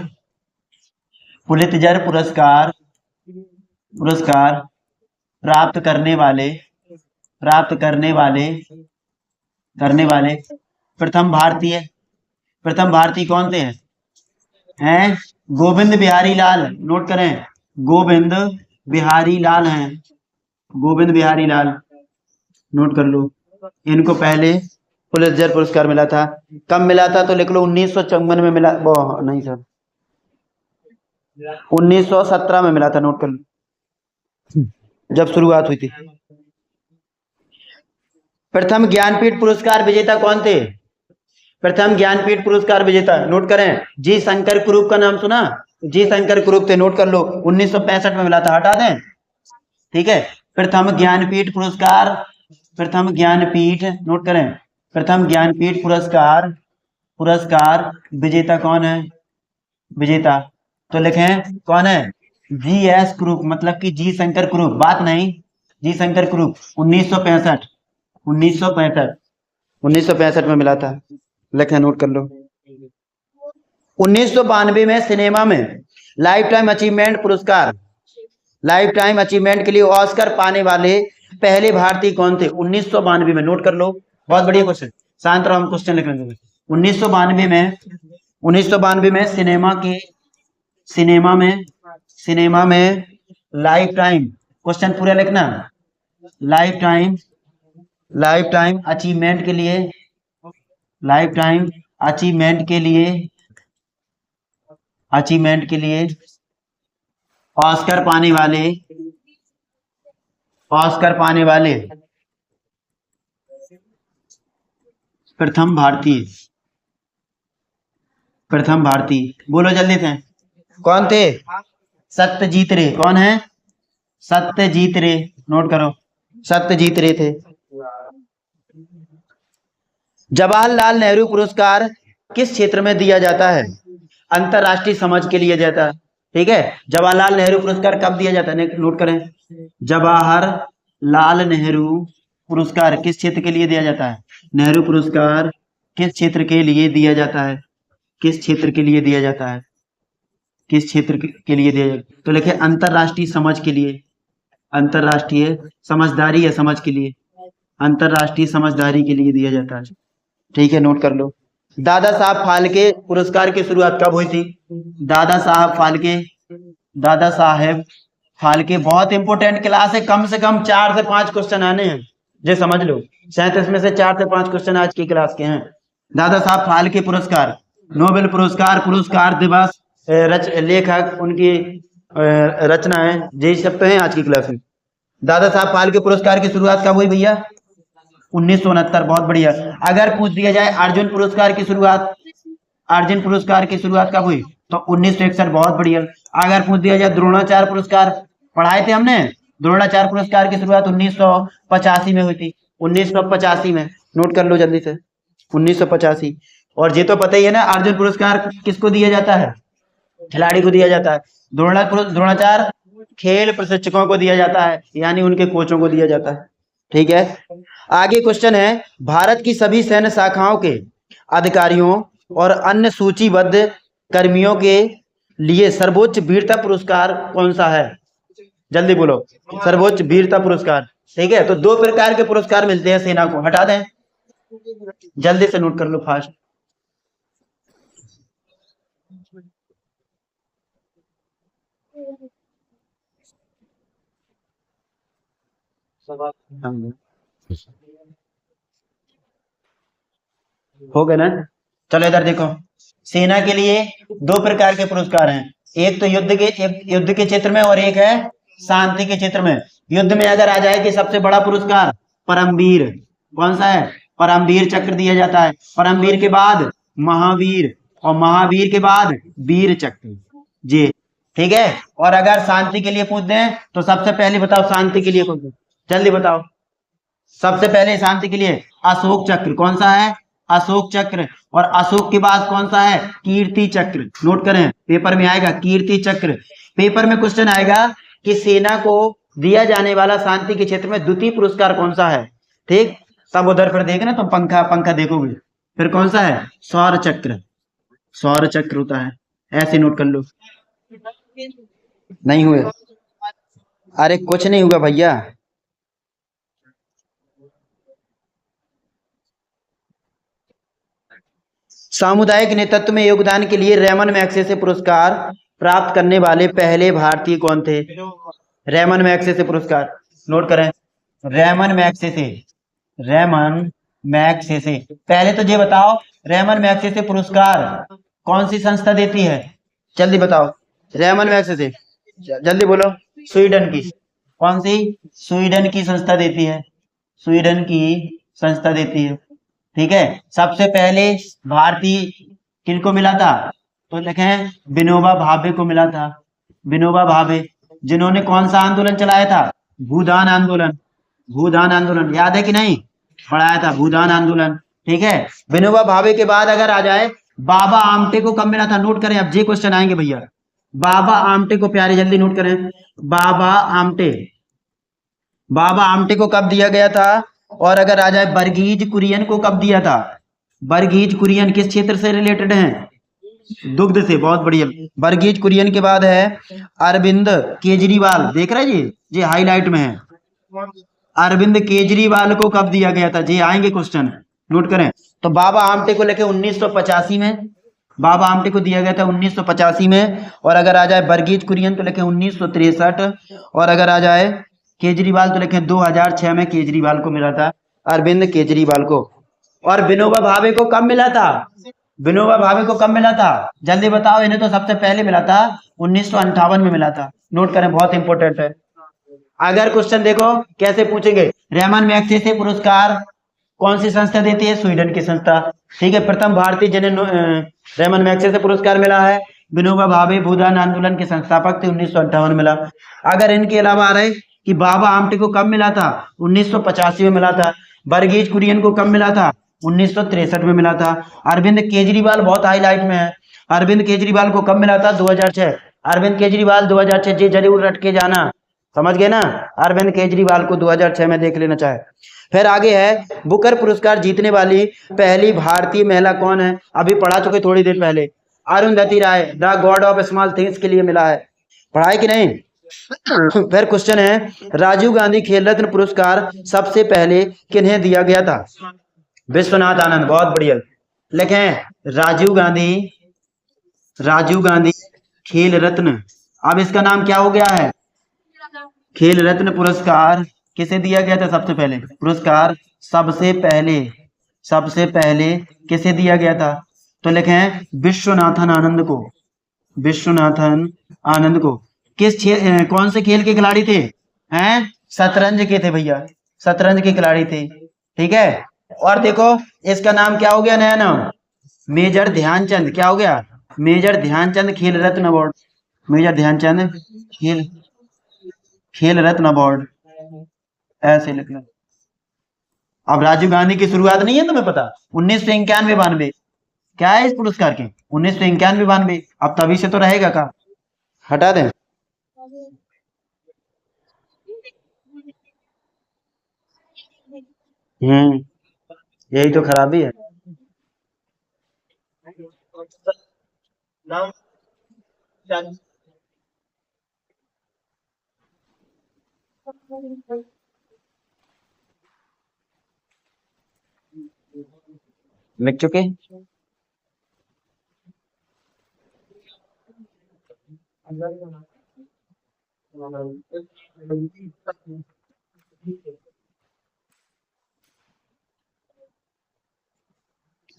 पुलित्जर पुरस्कार, पुरस्कार प्राप्त करने वाले, प्राप्त करने वाले, करने वाले प्रथम भारतीय, प्रथम भारतीय कौन से हैं? गोविंद बिहारी लाल, नोट करें, गोविंद बिहारी लाल हैं, गोविंद बिहारी लाल, नोट कर लो। इनको पहले पुलित्जर पुरस्कार मिला था, कब मिला था? तो लिख लो 1954 में मिला, नहीं सर, 1917 में मिला था, नोट कर लो, जब शुरुआत हुई थी। प्रथम ज्ञानपीठ पुरस्कार विजेता कौन थे? प्रथम ज्ञानपीठ पुरस्कार विजेता, नोट करें, जी शंकर कुरूप का नाम सुना? जी शंकर कुरूप थे, नोट कर लो, 1965 में मिला था, हटा दें, ठीक है। प्रथम ज्ञानपीठ पुरस्कार, प्रथम ज्ञानपीठ, नोट करें, प्रथम ज्ञानपीठ पुरस्कार, पुरस्कार विजेता कौन है? विजेता तो लिखें कौन है? जी एस कुरूप, मतलब कि जी शंकर कुरूप, बात नहीं, जी शंकर कुरूप, 1965, 1965, 1965 में मिला था, लिखें, नोट कर लो। 1992 में सिनेमा में लाइफ टाइम अचीवमेंट पुरस्कार, लाइफ टाइम अचीवमेंट के लिए ऑस्कर पाने वाले पहले भारतीय कौन थे? 1992 में, नोट कर लो, बहुत बढ़िया क्वेश्चन, शांत रहो, हम क्वेश्चन लिख लेंगे। 1992 में, 1992 में सिनेमा के, सिनेमा में, सिनेमा में लाइफ टाइम, क्वेश्चन पूरा लिखना, life time, life time achievement के लिए, लाइफ टाइम अचीवमेंट के लिए, अचीवमेंट के लिए ऑस्कर पाने वाले, ऑस्कर पाने वाले प्रथम भारतीय, प्रथम भारतीय, बोलो जल्दी से, कौन थे? सत्यजीत रे, कौन है? सत्यजीत रे, नोट करो, सत्यजीत रे थे। जवाहरलाल नेहरू पुरस्कार किस क्षेत्र में दिया जाता है? अंतरराष्ट्रीय समझ के लिए जाता है। ठीक है, जवाहरलाल नेहरू पुरस्कार कब दिया जाता है? नोट करें, जवाहरलाल नेहरू पुरस्कार किस क्षेत्र के लिए दिया जाता है? नेहरू पुरस्कार किस क्षेत्र के लिए दिया जाता है? किस क्षेत्र के लिए दिया जाता है? किस क्षेत्र के लिए दिया जाता है? तो लिखे अंतरराष्ट्रीय समझ के लिए, अंतरराष्ट्रीय समझदारी या समझ के लिए, अंतरराष्ट्रीय समझदारी के लिए दिया जाता है। ठीक है, नोट कर लो। दादा साहब फाल्के पुरस्कार की शुरुआत कब हुई थी? दादा साहब फाल्के, दादा साहेब फाल्के बहुत इंपोर्टेंट क्लास है, कम से कम 4 से 5 क्वेश्चन आने हैं, ये समझ लो। 37 में से 4 से 5 क्वेश्चन आज की क्लास के हैं। दादा साहब फाल्के पुरस्कार, नोबेल पुरस्कार, पुरस्कार दिवस, लेखक, उनकी रचनाएं, यही सब तो है आज की क्लास में। दादा साहब फाल्के पुरस्कार की शुरुआत कब हुई भैया? 1969। बहुत बढ़िया। अगर पूछ दिया जाए अर्जुन पुरस्कार की शुरुआत, अर्जुन पुरस्कार की शुरुआत कब हुई? तो 1961। बहुत बढ़िया। अगर पूछ दिया जाए द्रोणाचार्य पुरस्कार, पढ़ाए थे हमने, द्रोणाचार्य पुरस्कार की शुरुआत 1985 में हुई थी। 1985 में, नोट कर लो जल्दी से, 1985। और ये तो पता ही है ना, अर्जुन पुरस्कार किसको दिया जाता है? खिलाड़ी को दिया जाता है। द्रोणाचार्य खेल प्रशिक्षकों को दिया जाता है, यानी उनके कोचों को दिया जाता है। ठीक है, आगे क्वेश्चन है, भारत की सभी सैन्य शाखाओं के अधिकारियों और अन्य सूचीबद्ध कर्मियों के लिए सर्वोच्च वीरता पुरस्कार कौन सा है? जल्दी बोलो, सर्वोच्च वीरता पुरस्कार। ठीक है, तो 2 प्रकार के पुरस्कार मिलते हैं सेना को, हटा दें, जल्दी से नोट कर लो फास्ट। हो गए ना? चलो इधर देखो, सेना के लिए 2 प्रकार के पुरस्कार हैं, एक तो युद्ध के क्षेत्र में और एक है शांति के क्षेत्र में। युद्ध में अगर आ जाए कि सबसे बड़ा पुरस्कार परमवीर, कौन सा है? परमवीर चक्र दिया जाता है। परमवीर के बाद महावीर, और महावीर के बाद वीर चक्र जी। ठीक है, और अगर शांति के लिए पूछ दें तो सबसे पहले बताओ शांति के लिए कौन सा? जल्दी बताओ, सबसे पहले शांति के लिए अशोक चक्र, कौन सा है? अशोक चक्र। और अशोक के बाद कौन सा है? कीर्ति चक्र। नोट करें, पेपर में आएगा कीर्ति चक्र। पेपर में क्वेश्चन आएगा कि सेना को दिया जाने वाला शांति के क्षेत्र में द्वितीय पुरस्कार कौन सा है? ठीक, तब उधर फिर देखना तो पंखा देखोगे, फिर कौन सा है? सौर चक्र, सौर चक्र होता है। ऐसे नोट कर लो। नहीं हुए? अरे कुछ नहीं हुआ भैया। सामुदायिक नेतृत्व में योगदान के लिए रेमन मैग्सेसे पुरस्कार प्राप्त करने वाले पहले भारतीय कौन थे? रेमन मैग्सेसे पुरस्कार, नोट करें, रेमन मैग्सेसे, रेमन मैग्सेसे। पहले तो ये बताओ, रेमन मैग्सेसे पुरस्कार कौन सी संस्था देती है? जल्दी बताओ, रेमन मैग्सेसे, जल्दी बोलो। स्वीडन की, कौन सी? स्वीडन की संस्था देती है, स्वीडन की संस्था देती है। ठीक है, सबसे पहले भारतीय किनको मिला था? तो लिखें विनोबा भावे को मिला था, विनोबा भावे, जिन्होंने कौन सा आंदोलन चलाया था? भूदान आंदोलन, भूदान आंदोलन, याद है कि नहीं? पढ़ाया था भूदान आंदोलन। ठीक है, विनोबा भावे के बाद अगर आ जाए, बाबा आमटे को कब मिला था? नोट करें, अब ये क्वेश्चन आएंगे भैया। बाबा आमटे को, प्यारे जल्दी नोट करें, बाबा आमटे, बाबा आमटे को कब दिया गया था? और अगर आ जाए वर्गीज कुरियन को कब दिया था? वर्गीज कुरियन किस क्षेत्र से रिलेटेड हैं? दुग्ध से। बहुत बढ़िया। वर्गीज कुरियन के बाद है अरविंद केजरीवाल, देख रहे जी, ये हाईलाइट में है। अरविंद केजरीवाल को कब दिया गया था? जी आएंगे क्वेश्चन, नोट करें। तो बाबा आमटे को लेके 1985 में, बाबा आमटे को दिया गया था 1985 में। और अगर आ जाए वर्गीज कुरियन तो लेके 1963। और अगर आ जाए केजरीवाल तो लिखे 2006 में केजरीवाल को मिला था, अरविंद केजरीवाल को। और विनोबा भावे को कब मिला था? विनोबा भावे को कब मिला था? जल्दी बताओ, इन्हें तो सबसे पहले मिला था 1958 में मिला था। नोट करें, बहुत इंपॉर्टेंट है। अगर क्वेश्चन देखो कैसे पूछेंगे, रेमन मैग्सेसे पुरस्कार कौन सी संस्था देती है? स्वीडन की संस्था। ठीक है, प्रथम भारतीय जिन्हें रेमन मैग्सेसे पुरस्कार मिला है विनोबा भावे, भूदान आंदोलन के संस्थापक थे, 1958 मिला। अगर इनके अलावा आ रहे कि बाबा आमटे को कब मिला था? 1985 में मिला था। वर्गीज कुरियन को कब मिला था? 1963 में मिला था। अरविंद केजरीवाल बहुत हाईलाइट में है। अरविंद केजरीवाल को कब मिला था? 2006। अरविंद केजरीवाल 2006, जी जरूर रट के जाना, समझ गए ना। अरविंद केजरीवाल को 2006 में देख लेना चाहे। फिर आगे है, बुकर पुरस्कार जीतने वाली पहली भारतीय महिला कौन है? अभी पढ़ा चुके थोड़ी देर पहले, Arundhati Roy, the God of Small Things के लिए मिला है। पढ़ाई कि नहीं? फिर क्वेश्चन है, राजीव गांधी खेल रत्न पुरस्कार सबसे पहले किन्हें दिया गया था? विश्वनाथ आनंद, बहुत बढ़िया। लिखें राजीव गांधी खेल रत्न, अब इसका नाम क्या हो गया है? खेल रत्न पुरस्कार किसे दिया गया था सबसे पहले? पुरस्कार सबसे पहले किसे दिया गया था? तो लिखें विश्वनाथन आनंद को। विश्वनाथन आनंद को। कौन से खेल के खिलाड़ी थे? हैं? शतरंज के थे भैया, शतरंज के खिलाड़ी थे। ठीक है। और देखो इसका नाम क्या हो गया, नया नाम? मेजर ध्यानचंद। क्या हो गया? मेजर ध्यानचंद खेल रत्न अवार्ड। मेजर ध्यानचंद खेल रत्न अवार्ड, ऐसे लिख लो। अब राजीव गांधी की शुरुआत नहीं है तुम्हें पता? 1991-92 क्या है इस पुरस्कार के? 1991-92। अब तभी से तो रहेगा का, हटा दें। यही तो खराबी है। लिख चुके?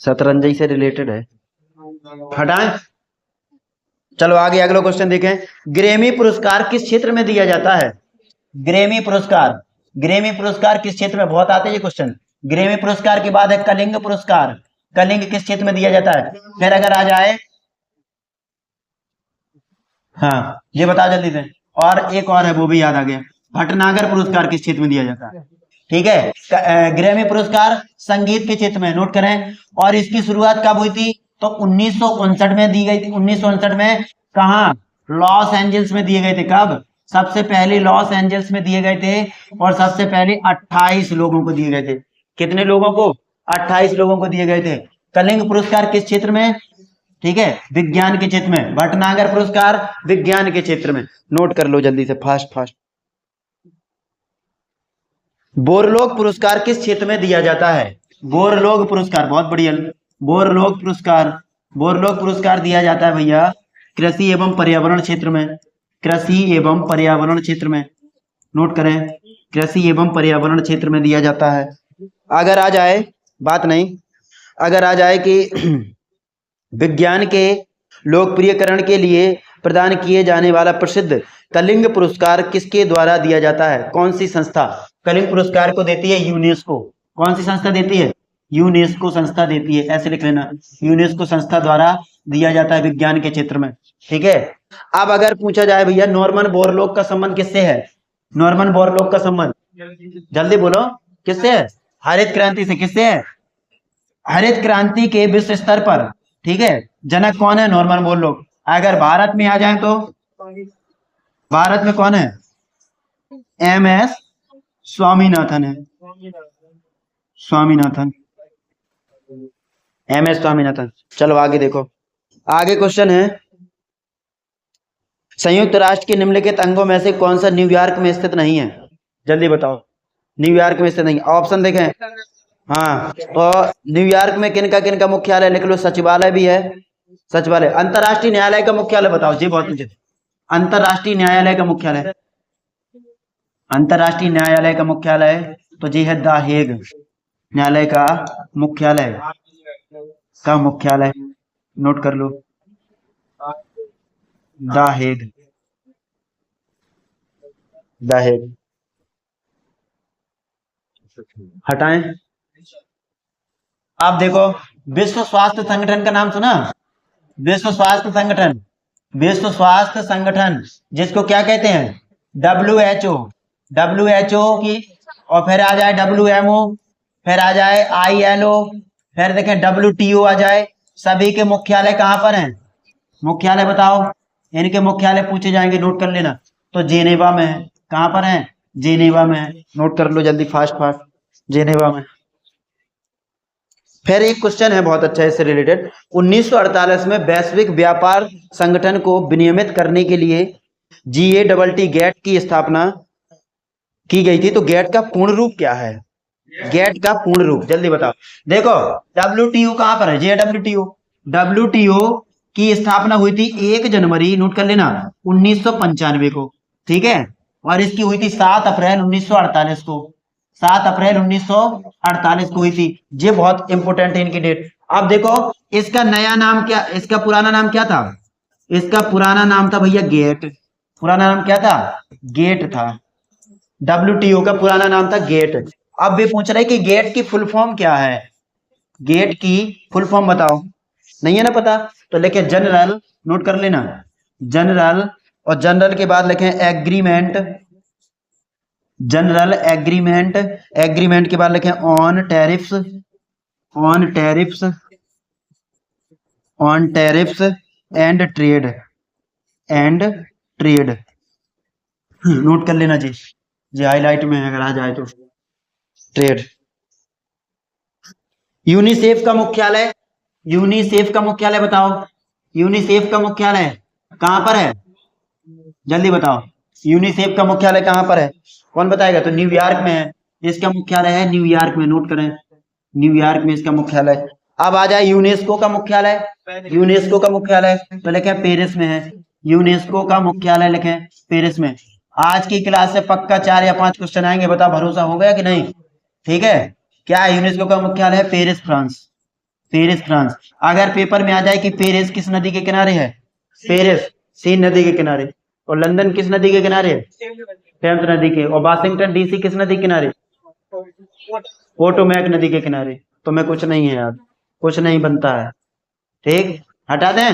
शतरंज से रिलेटेड है, हटाएं। चलो आगे अगला क्वेश्चन देखें। ग्रेमी पुरस्कार किस क्षेत्र में दिया जाता है? ग्रेमी पुरस्कार किस क्षेत्र में? बहुत आते हैं ये क्वेश्चन। ग्रेमी पुरस्कार के बाद है कलिंग पुरस्कार। कलिंग किस क्षेत्र में दिया जाता है? फिर अगर आ जाए, हाँ ये बता जल्दी से। और एक और है, वो भी याद आ गया, भटनागर पुरस्कार किस क्षेत्र में दिया जाता है? ठीक है। ग्रैमी पुरस्कार संगीत के क्षेत्र में, नोट करें। और इसकी शुरुआत कब हुई थी? तो 1959 में दी गई थी। 1959 में कहा? लॉस एंजल्स में दिए गए थे। कब? सबसे पहले लॉस एंजल्स में दिए गए थे, और सबसे पहले 28 लोगों को दिए गए थे। कितने लोगों को? 28 लोगों को दिए गए थे। कलिंग पुरस्कार किस क्षेत्र में? ठीक है, विज्ञान के क्षेत्र में। भटनागर पुरस्कार विज्ञान के क्षेत्र में। नोट कर लो जल्दी से, फास्ट। बोरलोग पुरस्कार किस क्षेत्र में दिया जाता है? बोरलोग पुरस्कार, बहुत बढ़िया। बोरलोग पुरस्कार दिया जाता है भैया कृषि एवं पर्यावरण क्षेत्र में। कृषि एवं पर्यावरण क्षेत्र में, नोट करें, कृषि एवं पर्यावरण क्षेत्र में दिया जाता है। अगर आ जाए, बात नहीं, अगर आ जाए कि विज्ञान के लोकप्रियकरण के लिए प्रदान किए जाने वाला प्रसिद्ध कलिंग पुरस्कार किसके द्वारा दिया जाता है? कौन सी संस्था कलिंग पुरस्कार को देती है? यूनेस्को। कौन सी संस्था देती है? यूनेस्को संस्था देती है, ऐसे लिख लेना। यूनेस्को संस्था द्वारा दिया जाता है विज्ञान के क्षेत्र में। ठीक है। अब अगर पूछा जाए भैया नॉर्मन बोरलॉग का संबंध किससे है? नॉर्मन बोरलॉग का संबंध जल्दी बोलो, किससे है? हरित क्रांति से। किससे है? हरित क्रांति के विश्व स्तर पर, ठीक है, जनक कौन है? Norman Borlaug. अगर भारत में आ जाए तो भारत में कौन है? MS स्वामीनाथन है। MS स्वामीनाथन। चलो आगे देखो। आगे क्वेश्चन है, संयुक्त राष्ट्र के निम्नलिखित अंगों में से कौन सा न्यूयॉर्क में स्थित नहीं है? जल्दी बताओ। न्यूयॉर्क में स्थित नहीं। ऑप्शन देखें। हाँ, तो न्यूयॉर्क में किन का मुख्यालय लिख लो। सचिवालय भी है, सचिवालय। अंतरराष्ट्रीय न्यायालय का मुख्यालय बताओ जी, बहुत मुझे। अंतरराष्ट्रीय न्यायालय का मुख्यालय, अंतरराष्ट्रीय न्यायालय का मुख्यालय तो जी है द हेग। न्यायालय का मुख्यालय नोट कर लो, द हेग। हटाएं। आप देखो, विश्व स्वास्थ्य संगठन का नाम सुना? विश्व स्वास्थ्य संगठन, जिसको क्या कहते हैं? WHO की। और फिर आ जाए WMO, फिर आ जाए ILO, फिर देखें WTO आ जाए, सभी के मुख्यालय कहाँ पर हैं? मुख्यालय बताओ, इनके मुख्यालय पूछे जाएंगे, नोट कर लेना। तो जेनेवा में है। कहाँ पर है? जेनेवा में है। नोट कर लो जल्दी, फास्ट फास्ट, जेनेवा में। फिर एक क्वेश्चन है बहुत अच्छा इससे रिलेटेड, 1948 में वैश्विक व्यापार संगठन को विनियमित करने के लिए GATT गेट की स्थापना की गई थी। तो गेट का पूर्ण रूप क्या है? गेट का पूर्ण रूप जल्दी बताओ। देखो WTO कहां पर है? WTO की स्थापना हुई थी 1 जनवरी, नोट कर लेना, 1995 को, ठीक है। और इसकी हुई थी 7 अप्रैल 1948 को, 7 अप्रैल 1948 को हुई थी। ये बहुत इंपोर्टेंट है इनकी डेट। अब देखो इसका नया नाम क्या, इसका पुराना नाम क्या था? इसका पुराना नाम था भैया गेट। पुराना नाम क्या था? गेट था। WTO का पुराना नाम था गेट। अब भी पूछ रहे कि गेट की फुल फॉर्म क्या है? गेट की फुल फॉर्म बताओ, नहीं है ना पता? तो लिखे जनरल, नोट कर लेना, जनरल, और जनरल के बाद लिखे एग्रीमेंट, जनरल एग्रीमेंट, एग्रीमेंट के बाद लिखे on tariffs, on tariffs, on tariffs and trade, and trade. Note कर लेना जी, जी हाईलाइट में अगर आ जाए तो। ट्रेड। यूनिसेफ का मुख्यालय, यूनिसेफ का मुख्यालय बताओ, यूनिसेफ का मुख्यालय कहां पर है? जल्दी बताओ, यूनिसेफ का मुख्यालय कहां पर है? कौन बताएगा? तो न्यूयॉर्क में है, इसका मुख्यालय है न्यूयॉर्क में, नोट करें, न्यूयॉर्क में इसका मुख्यालय। अब आ जाए यूनेस्को का मुख्यालय, यूनेस्को का मुख्यालय तो लिखे पेरिस में है, यूनेस्को का मुख्यालय लिखे पेरिस में। आज की क्लास से पक्का 4 या 5 क्वेश्चन आएंगे, बताओ भरोसा हो गया कि नहीं? ठीक है, क्या है? यूनेस्को का मुख्यालय है पेरिस, फ्रांस, पेरिस फ्रांस। अगर पेपर में आ जाए कि पेरिस किस नदी के किनारे है? पेरिस सीन नदी के किनारे। और लंदन किस नदी के किनारे है? टेम्स नदी के। और वाशिंगटन DC किस नदी के किनारे? पोटोमैक नदी के किनारे। तो मैं कुछ नहीं है यार, कुछ नहीं बनता है, ठीक, हटा दें।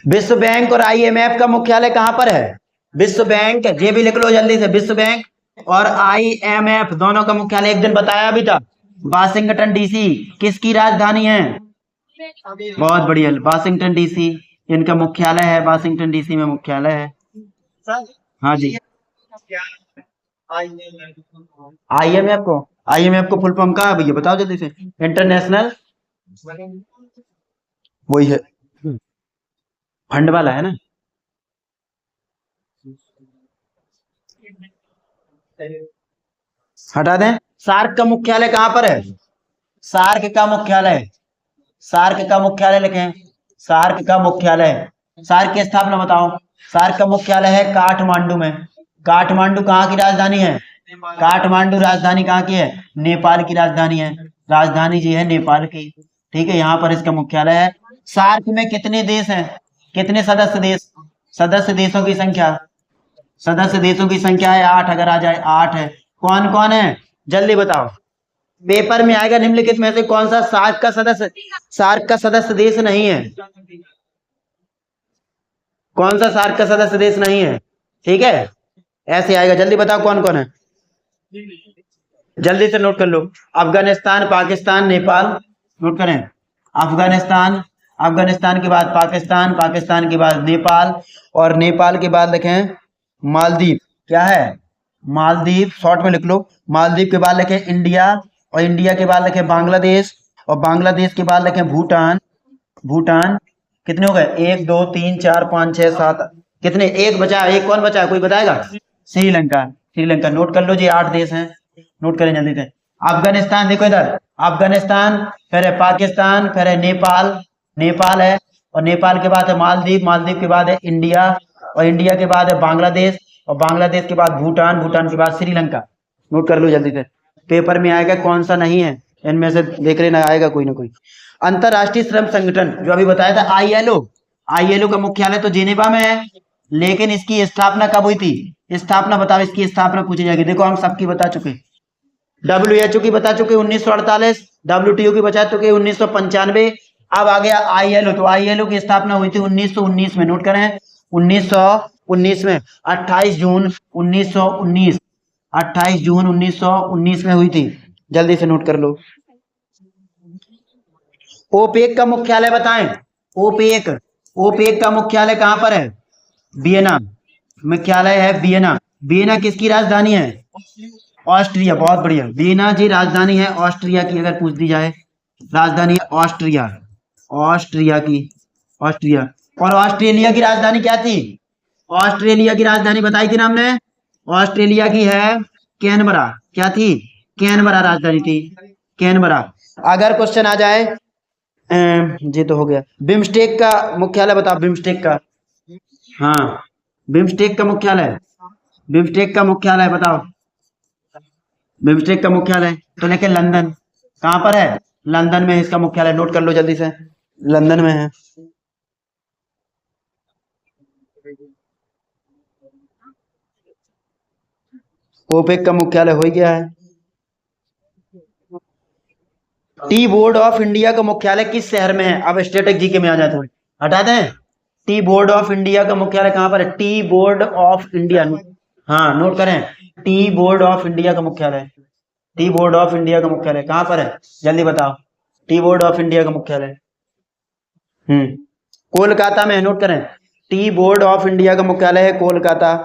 विश्व बैंक और IMF का मुख्यालय कहां पर है? विश्व बैंक, ये भी लिख लो जल्दी से, विश्व बैंक और IMF दोनों का मुख्यालय एक दिन बताया भी था, वाशिंगटन DC। किसकी राजधानी है? बहुत बढ़िया, वाशिंगटन DC इनका मुख्यालय है, वाशिंगटन DC में मुख्यालय है। हाँ जी। IMF को फुल फॉर्म कहा है भैया, बताओ जल्दी से। इंटरनेशनल, वही है, फंड वाला है ना। हटा दें। सार्क का मुख्यालय कहां पर है? सार्क का मुख्यालय, सार्क का मुख्यालय लिखें, सार्क का मुख्यालय, सार्क की स्थापना बताओ। सार्क का मुख्यालय है काठमांडू में। काठमांडू कहाँ की राजधानी है? काठमांडू राजधानी कहाँ की है? नेपाल की राजधानी है, राजधानी जी है नेपाल की, ठीक है, यहाँ पर इसका मुख्यालय है। सार्क में कितने देश हैं? कितने सदस्य देश? सदस्य देशों की संख्या, सदस्य देशों की संख्या है 8, अगर आ जाए 8 है। कौन कौन है जल्दी बताओ, पेपर में आएगा निम्नलिखित में से कौन सा सार्क का सदस्य, सार्क का सदस्य देश नहीं है? कौन सा सार्क का सदस्य देश नहीं है? ठीक है, ऐसे आएगा, जल्दी बताओ कौन कौन है, जल्दी से नोट कर लो। अफगानिस्तान, पाकिस्तान, नेपाल, नोट करें। अफगानिस्तान, अफगानिस्तान के बाद पाकिस्तान, पाकिस्तान के बाद नेपाल, और नेपाल के बाद लिखें मालदीव। क्या है? मालदीव, शॉर्ट में लिख लो। मालदीव के बाद लिखें इंडिया, और इंडिया के बाद लिखें बांग्लादेश, और बांग्लादेश के बाद लिखें भूटान। भूटान। कितने हो गए? 1 2 3 4 5 6 7, कितने? एक बचा, एक कौन बचा, कोई बताएगा? श्रीलंका, श्रीलंका। नोट कर लो जी, 8 देश हैं, नोट करें जल्दी से। अफगानिस्तान, देखो इधर, अफगानिस्तान, फिर है पाकिस्तान, फिर है नेपाल, नेपाल है, और नेपाल के बाद है मालदीव, मालदीव के बाद है इंडिया, और इंडिया के बाद है बांग्लादेश, और बांग्लादेश के बाद भूटान, भूटान के बाद श्रीलंका। नोट कर लो जल्दी से, पेपर में आएगा कौन सा नहीं है इनमें से, देख लेना, आएगा कोई ना कोई। अंतरराष्ट्रीय श्रम संगठन जो अभी बताया था ILO, ILO का मुख्यालय तो जेनेवा में है, लेकिन इसकी स्थापना कब हुई थी? स्थापना बताओ, इसकी स्थापना पूछी जाएगी। देखो हम सबकी बता चुके, WHO की बता चुके 1948, WTO की बता चुके 1995। अब आ गया ILO, तो ILO की स्थापना हुई थी 1919 में, नोट करें 1919 में, 28 जून 1919, 28 जून 1919 में हुई थी, जल्दी से नोट कर लो। ओपेक का मुख्यालय बताएं। ओपेक, ओपेक का मुख्यालय कहां पर है? वियना, मुख्यालय है वियना। वियना किसकी राजधानी है? ऑस्ट्रिया, बहुत बढ़िया। वियना जी राजधानी है ऑस्ट्रिया की, अगर पूछ दी जाए। राजधानी है ऑस्ट्रिया, ऑस्ट्रिया की, ऑस्ट्रिया। और ऑस्ट्रेलिया की राजधानी क्या थी? ऑस्ट्रेलिया की राजधानी बताई थी ना हमने, ऑस्ट्रेलिया की है कैनबरा। क्या थी? कैनबरा राजधानी थी, कैनबरा। अगर क्वेश्चन आ जाए, जी तो हो गया। बिम्स्टेक का मुख्यालय बताओ, बिम्स्टेक का। हाँ, बिम्स्टेक का मुख्यालय, बिम्स्टेक का मुख्यालय बताओ। बिम्स्टेक का मुख्यालय तो लेके लंदन। कहां पर है? लंदन में है इसका मुख्यालय, नोट कर लो जल्दी से, लंदन में है। ओपेक का मुख्यालय हो ही गया है। टी बोर्ड ऑफ इंडिया का मुख्यालय किस शहर में है? अब स्टेटिक जीके में आ जाए थोड़ी, हटा दें। टी बोर्ड ऑफ इंडिया का मुख्यालय कहां पर है? टी बोर्ड ऑफ इंडिया, हाँ नोट करें। टी बोर्ड ऑफ इंडिया का मुख्यालय, टी बोर्ड ऑफ इंडिया का मुख्यालय कहां पर है? जल्दी बताओ। टी बोर्ड ऑफ इंडिया का मुख्यालय कोलकाता में है, नोट करें। टी बोर्ड ऑफ इंडिया का मुख्यालय है कोलकाता।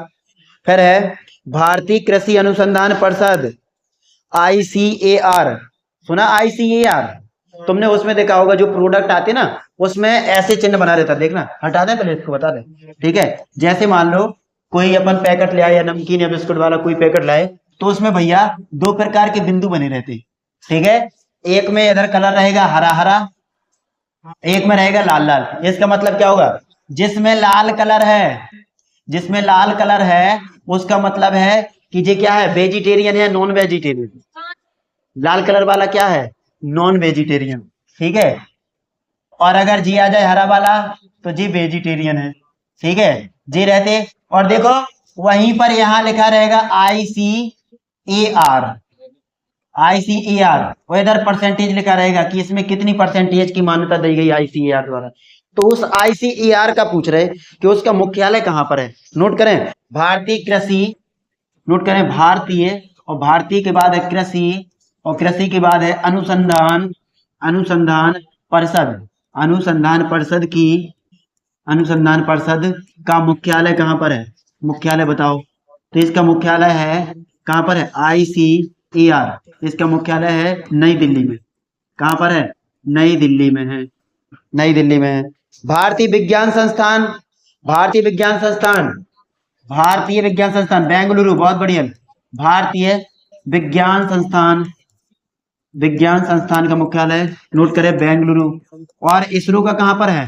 फिर है भारतीय कृषि अनुसंधान परिषद, आईसीएआर। सुना आईसीएआर? तुमने उसमें देखा होगा जो प्रोडक्ट आते ना, उसमें ऐसे चिन्ह बना रहता, देखना। हटा दें पहले इसको, बता दें, ठीक है। जैसे मान लो कोई अपन पैकेट ले आए, या नमकीन या बिस्कुट वाला कोई पैकेट लाए, तो उसमें भैया दो प्रकार के बिंदु बने रहते, ठीक है। एक में इधर कलर रहेगा हरा हरा, एक में रहेगा लाल लाल। इसका मतलब क्या होगा? जिसमें लाल कलर है, जिसमें लाल कलर है, उसका मतलब है कि ये क्या है? वेजिटेरियन है, नॉन वेजिटेरियन। लाल कलर वाला क्या है? नॉन वेजिटेरियन, ठीक है। और अगर जी आ जाए हरा वाला, तो जी वेजिटेरियन है, ठीक है। जी रहते, और देखो वहीं पर यहां लिखा रहेगा आईसीएआर, आईसीएआर। वो इधर परसेंटेज लिखा रहेगा कि इसमें कितनी परसेंटेज की मान्यता दी गई आईसीएआर द्वारा। तो उस आईसीएआर का पूछ रहे कि उसका मुख्यालय कहां पर है। नोट करें, भारतीय कृषि, नोट करें भारतीय, और भारतीय के बाद है कृषि, और कृषि के बाद है अनुसंधान, अनुसंधान परिषद। अनुसंधान परिषद की, अनुसंधान परिषद का मुख्यालय कहां पर है? मुख्यालय बताओ। तो इसका मुख्यालय है कहां पर है? आईसीएआर। इसका मुख्यालय है नई दिल्ली में। कहां पर है? नई दिल्ली में है, नई दिल्ली में है। भारतीय विज्ञान संस्थान, भारतीय विज्ञान संस्थान, भारतीय विज्ञान संस्थान बेंगलुरु, बहुत बढ़िया। भारतीय विज्ञान संस्थान, विज्ञान संस्थान का मुख्यालय नोट करें बेंगलुरु। और इसरो का कहां पर है?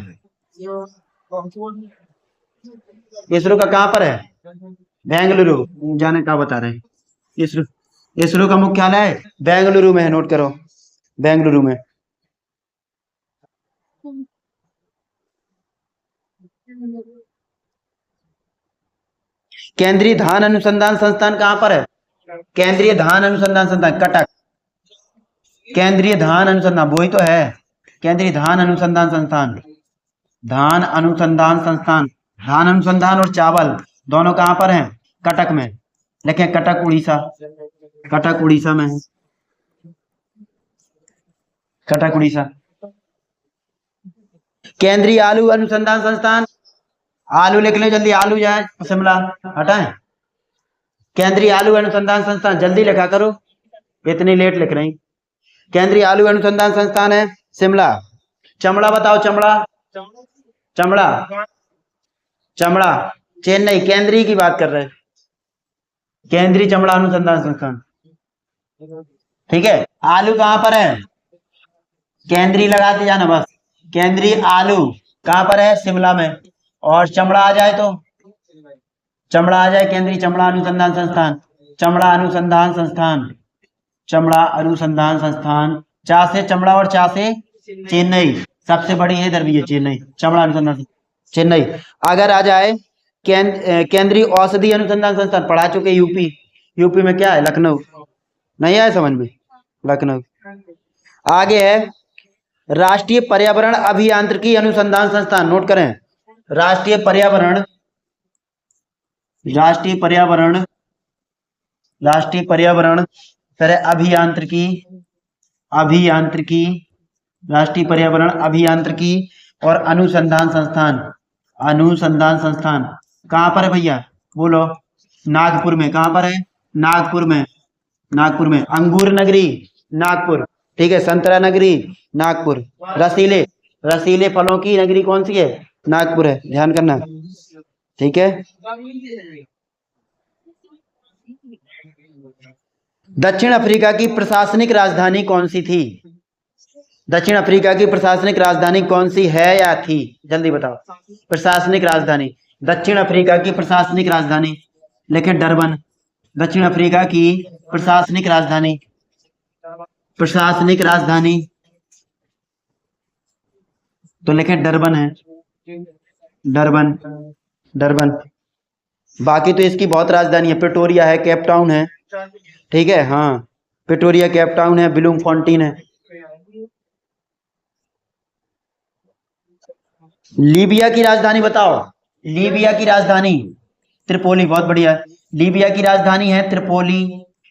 इसरो का कहां पर है? बेंगलुरु। जाने का बता रहे हैं। इसरो, इसरो का मुख्यालय बेंगलुरु में है, नोट करो बेंगलुरु में। केंद्रीय धान अनुसंधान संस्थान कहां पर है? केंद्रीय धान अनुसंधान संस्थान कटक। केंद्रीय धान अनुसंधान, वही तो है, केंद्रीय धान अनुसंधान संस्थान, धान अनुसंधान संस्थान। धान अनुसंधान और चावल दोनों कहां पर हैं? कटक में। लेकिन कटक उड़ीसा, कटक उड़ीसा में है, कटक उड़ीसा। केंद्रीय आलू अनुसंधान संस्थान, आलू लिख ले जल्दी, आलू जाए शिमला, हटाएं। केंद्रीय आलू अनुसंधान संस्थान, जल्दी लिखा करो, इतनी लेट लिख रही। केंद्रीय आलू अनुसंधान संस्थान है शिमला। चमड़ा बताओ, चमड़ा, चमड़ा, चमड़ा चेन्नई। केंद्रीय की बात कर रहे हैं, केंद्रीय चमड़ा अनुसंधान संस्थान, ठीक है। आलू कहां पर है? केंद्रीय लगाते जाना बस। केंद्रीय आलू कहां पर है? शिमला में। और चमड़ा आ जाए तो, चमड़ा आ जाए केंद्रीय चमड़ा अनुसंधान संस्थान, चमड़ा अनुसंधान संस्थान, चमड़ा अनुसंधान संस्थान। चा से चमड़ा और चा से चेन्नई, सबसे बड़ी है इधर भी है चेन्नई, चमड़ा अनुसंधान चेन्नई। अगर आ जाए केंद्रीय औषधि अनुसंधान संस्थान, पढ़ा चुके यूपी, यूपी में क्या है? लखनऊ। नहीं आया समझ में? लखनऊ। आगे है राष्ट्रीय पर्यावरण अभियांत्रिकी अनुसंधान संस्थान, नोट करें। राष्ट्रीय पर्यावरण, राष्ट्रीय पर्यावरण राष्ट्रीय पर्यावरण, फिर है अभियांत्रिकी, अभियांत्रिकी, राष्ट्रीय पर्यावरण अभियांत्रिकी और अनुसंधान संस्थान, अनुसंधान संस्थान कहाँ पर है भैया बोलो? नागपुर में। कहाँ पर है? नागपुर में, नागपुर में। अंगूर नगरी नागपुर, ठीक है। संतरा नगरी नागपुर। रसीले, रसीले फलों की नगरी कौन सी है? नागपुर है, ध्यान करना, ठीक है। दक्षिण अफ्रीका की प्रशासनिक राजधानी कौन सी थी? दक्षिण अफ्रीका की प्रशासनिक राजधानी कौन सी है या थी? जल्दी बताओ। प्रशासनिक राजधानी, दक्षिण अफ्रीका की प्रशासनिक राजधानी लिखें डरबन। दक्षिण अफ्रीका की प्रशासनिक राजधानी, प्रशासनिक राजधानी तो लिखें डरबन है, डरबन, डरबन। बाकी तो इसकी बहुत राजधानी है, प्रिटोरिया है, केप टाउन है, ठीक है। हाँ, प्रिटोरिया, केप टाउन है, ब्लूम फाउंटेन है। लीबिया की राजधानी बताओ। लीबिया की राजधानी त्रिपोली, बहुत बढ़िया। लीबिया की राजधानी है त्रिपोली,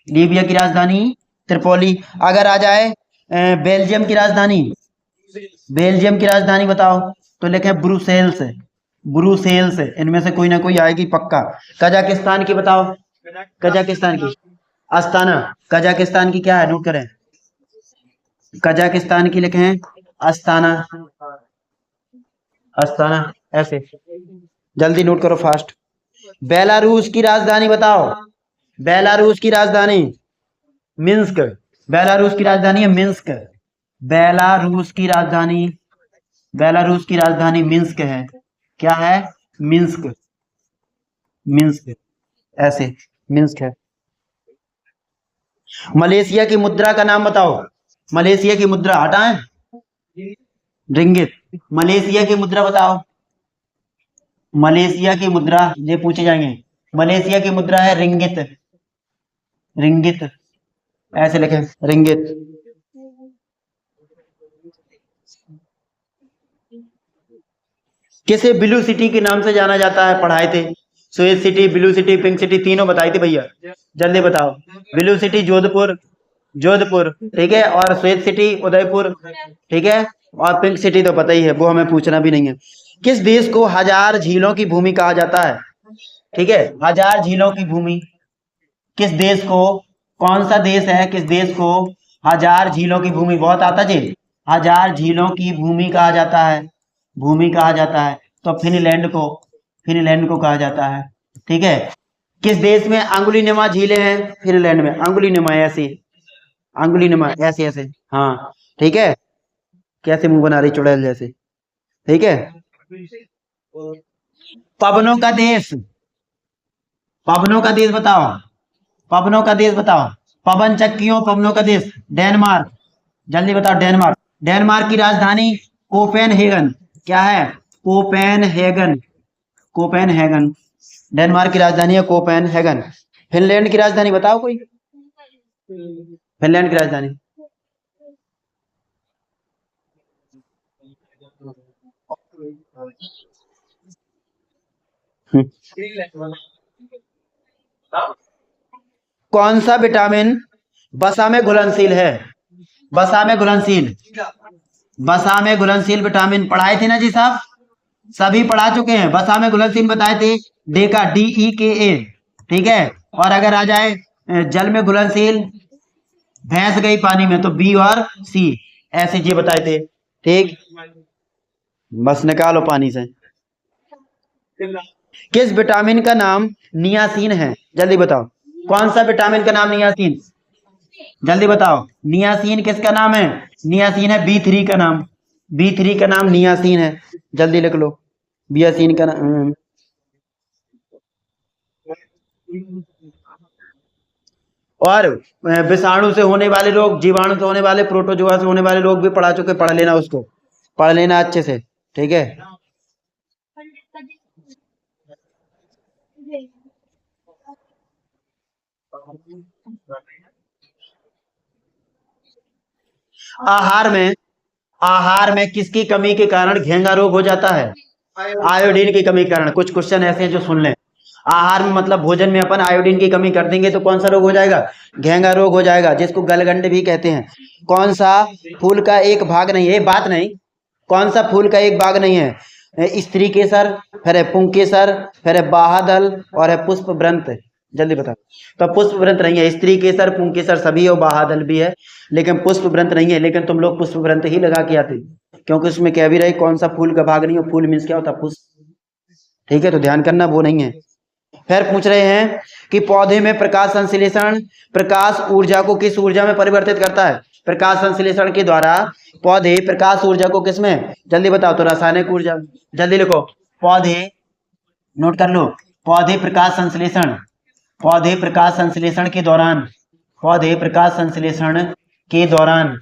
लीबिया की राजधानी त्रिपोली। अगर आ जाए बेल्जियम की राजधानी, बेल्जियम की राजधानी बताओ तो लिखे ब्रुसेल्स, ब्रुसेल्स। इनमें से कोई ना कोई आएगी पक्का। कजाकिस्तान की बताओ, कजाकिस्तान की अस्ताना, कजाकिस्तान की क्या है नोट करें, कजाकिस्तान की लिखे अस्ताना, अस्ताना ऐसे, जल्दी नोट करो फास्ट। बेलारूस की राजधानी बताओ, बेलारूस की राजधानी मिन्स्क, बेलारूस की राजधानी है मिन्स्क, बेलारूस की राजधानी, बेलारूस की राजधानी मिन्स्क है। क्या है? मिन्स्क, मिन्स्क ऐसे, मिन्स्क है। मलेशिया की मुद्रा का नाम बताओ, मलेशिया की मुद्रा, हटाएं रिंगित। मलेशिया की मुद्रा बताओ, मलेशिया की मुद्रा ये पूछे जाएंगे। मलेशिया की मुद्रा है रिंगित, रिंगित ऐसे लिखें रिंगित। किसे ब्लू सिटी के नाम से जाना जाता है? पढ़ाए थे, sweat city, blue city, pink city, तीनों बताई थी भैया, जल्दी बताओ। ब्लू सिटी जोधपुर, जोधपुर, ठीक है। और स्वेट सिटी उदयपुर, ठीक है। और पिंक सिटी तो पता ही है, वो हमें पूछना भी नहीं है। किस देश को हजार झीलों की भूमि कहा जाता है? ठीक है, हजार झीलों की भूमि किस देश को, कौन सा देश है, किस देश को हजार झीलों की भूमि, बहुत आता जी, हजार झीलों की भूमि कहा जाता है, भूमि कहा जाता है तो फिनलैंड को, फिनलैंड को कहा जाता है, ठीक है। किस देश में अंगुलीनुमा झीलें हैं? फिनलैंड में। अंगुलीनुमा ऐसी, अंगुलीनुमा ऐसे ऐसे, हाँ ठीक है। कैसे मुंह बना रही चुड़ैल जैसे, ठीक है। पवनों का देश, पवनों का देश बताओ, पवनों का देश बताओ, पवन चक्कियों, पवनों का देश डेनमार्क, जल्दी बताओ डेनमार्क। डेनमार्क की राजधानी कोपेनहेगन, क्या है? कोपेनहेगन, कोपेनहेगन, डेनमार्क की राजधानी है कोपेनहेगन। फिनलैंड की राजधानी बताओ कोई, फिनलैंड की राजधानी कौन सा विटामिन वसा में घुलनशील है? वसा में घुलनशील, वसा में घुलनशील विटामिन पढ़ाए थे ना जी साहब, सभी पढ़ा चुके हैं। वसा में घुलनशील बताए थे, डेका, DEKA, ठीक है। और अगर आ जाए जल में घुलनशील, भैंस गई पानी में, तो B और C ऐसे जी बताए थे, ठीक। बस निकालो पानी से। किस विटामिन का नाम नियासिन है? जल्दी बताओ, कौन सा विटामिन का नाम नियासिन, जल्दी बताओ। नियासिन किसका नाम है? नियासिन है B3 का नाम, B3 का नाम नियासिन है, जल्दी लिख लो बियासिन का नाम। और विषाणु से होने वाले रोग, जीवाणु से होने वाले, प्रोटोजोआ से होने वाले रोग भी पढ़ा चुके, पढ़ लेना उसको, पढ़ लेना अच्छे से, ठीक है। आहार में, आहार में किसकी कमी के कारण घेंगा रोग हो जाता है? आयोडीन की कमी के कारण। कुछ क्वेश्चन ऐसे हैं जो सुन लें। आहार में मतलब भोजन में अपन आयोडीन की कमी कर देंगे तो कौन सा रोग हो जाएगा? घेंगा रोग हो जाएगा, जिसको गलगंड भी कहते हैं। कौन सा फूल का एक भाग नहीं है, बात नहीं, कौन सा फूल का एक भाग नहीं है? स्त्री केसर, फिर है पुंकेसर, फिर है बाहादल और है पुष्पवृंत। जल्दी बताओ। तो पुष्पवृंत नहीं है, स्त्री केसर पुंकेसर सभी है और बाहादल भी है, लेकिन पुष्पवृंत नहीं है। लेकिन तुम लोग पुष्पवृंत ही लगा के आते, क्योंकि उसमें कह भी रहे कौन सा फूल का भाग नहीं हो। फूल मीन्स क्या होता है? पुष्प। ठीक है, तो ध्यान करना, वो नहीं है। फिर पूछ रहे हैं कि पौधे में प्रकाश संश्लेषण प्रकाश ऊर्जा को किस ऊर्जा में परिवर्तित करता है? प्रकाश संश्लेषण के द्वारा पौधे प्रकाश ऊर्जा को किस में? जल्दी बताओ। तो रासायनिक ऊर्जा। जल्दी लिखो। पौधे, नोट कर लो, पौधे प्रकाश संश्लेषण, पौधे प्रकाश संश्लेषण के दौरान, पौधे प्रकाश संश्लेषण के दौरान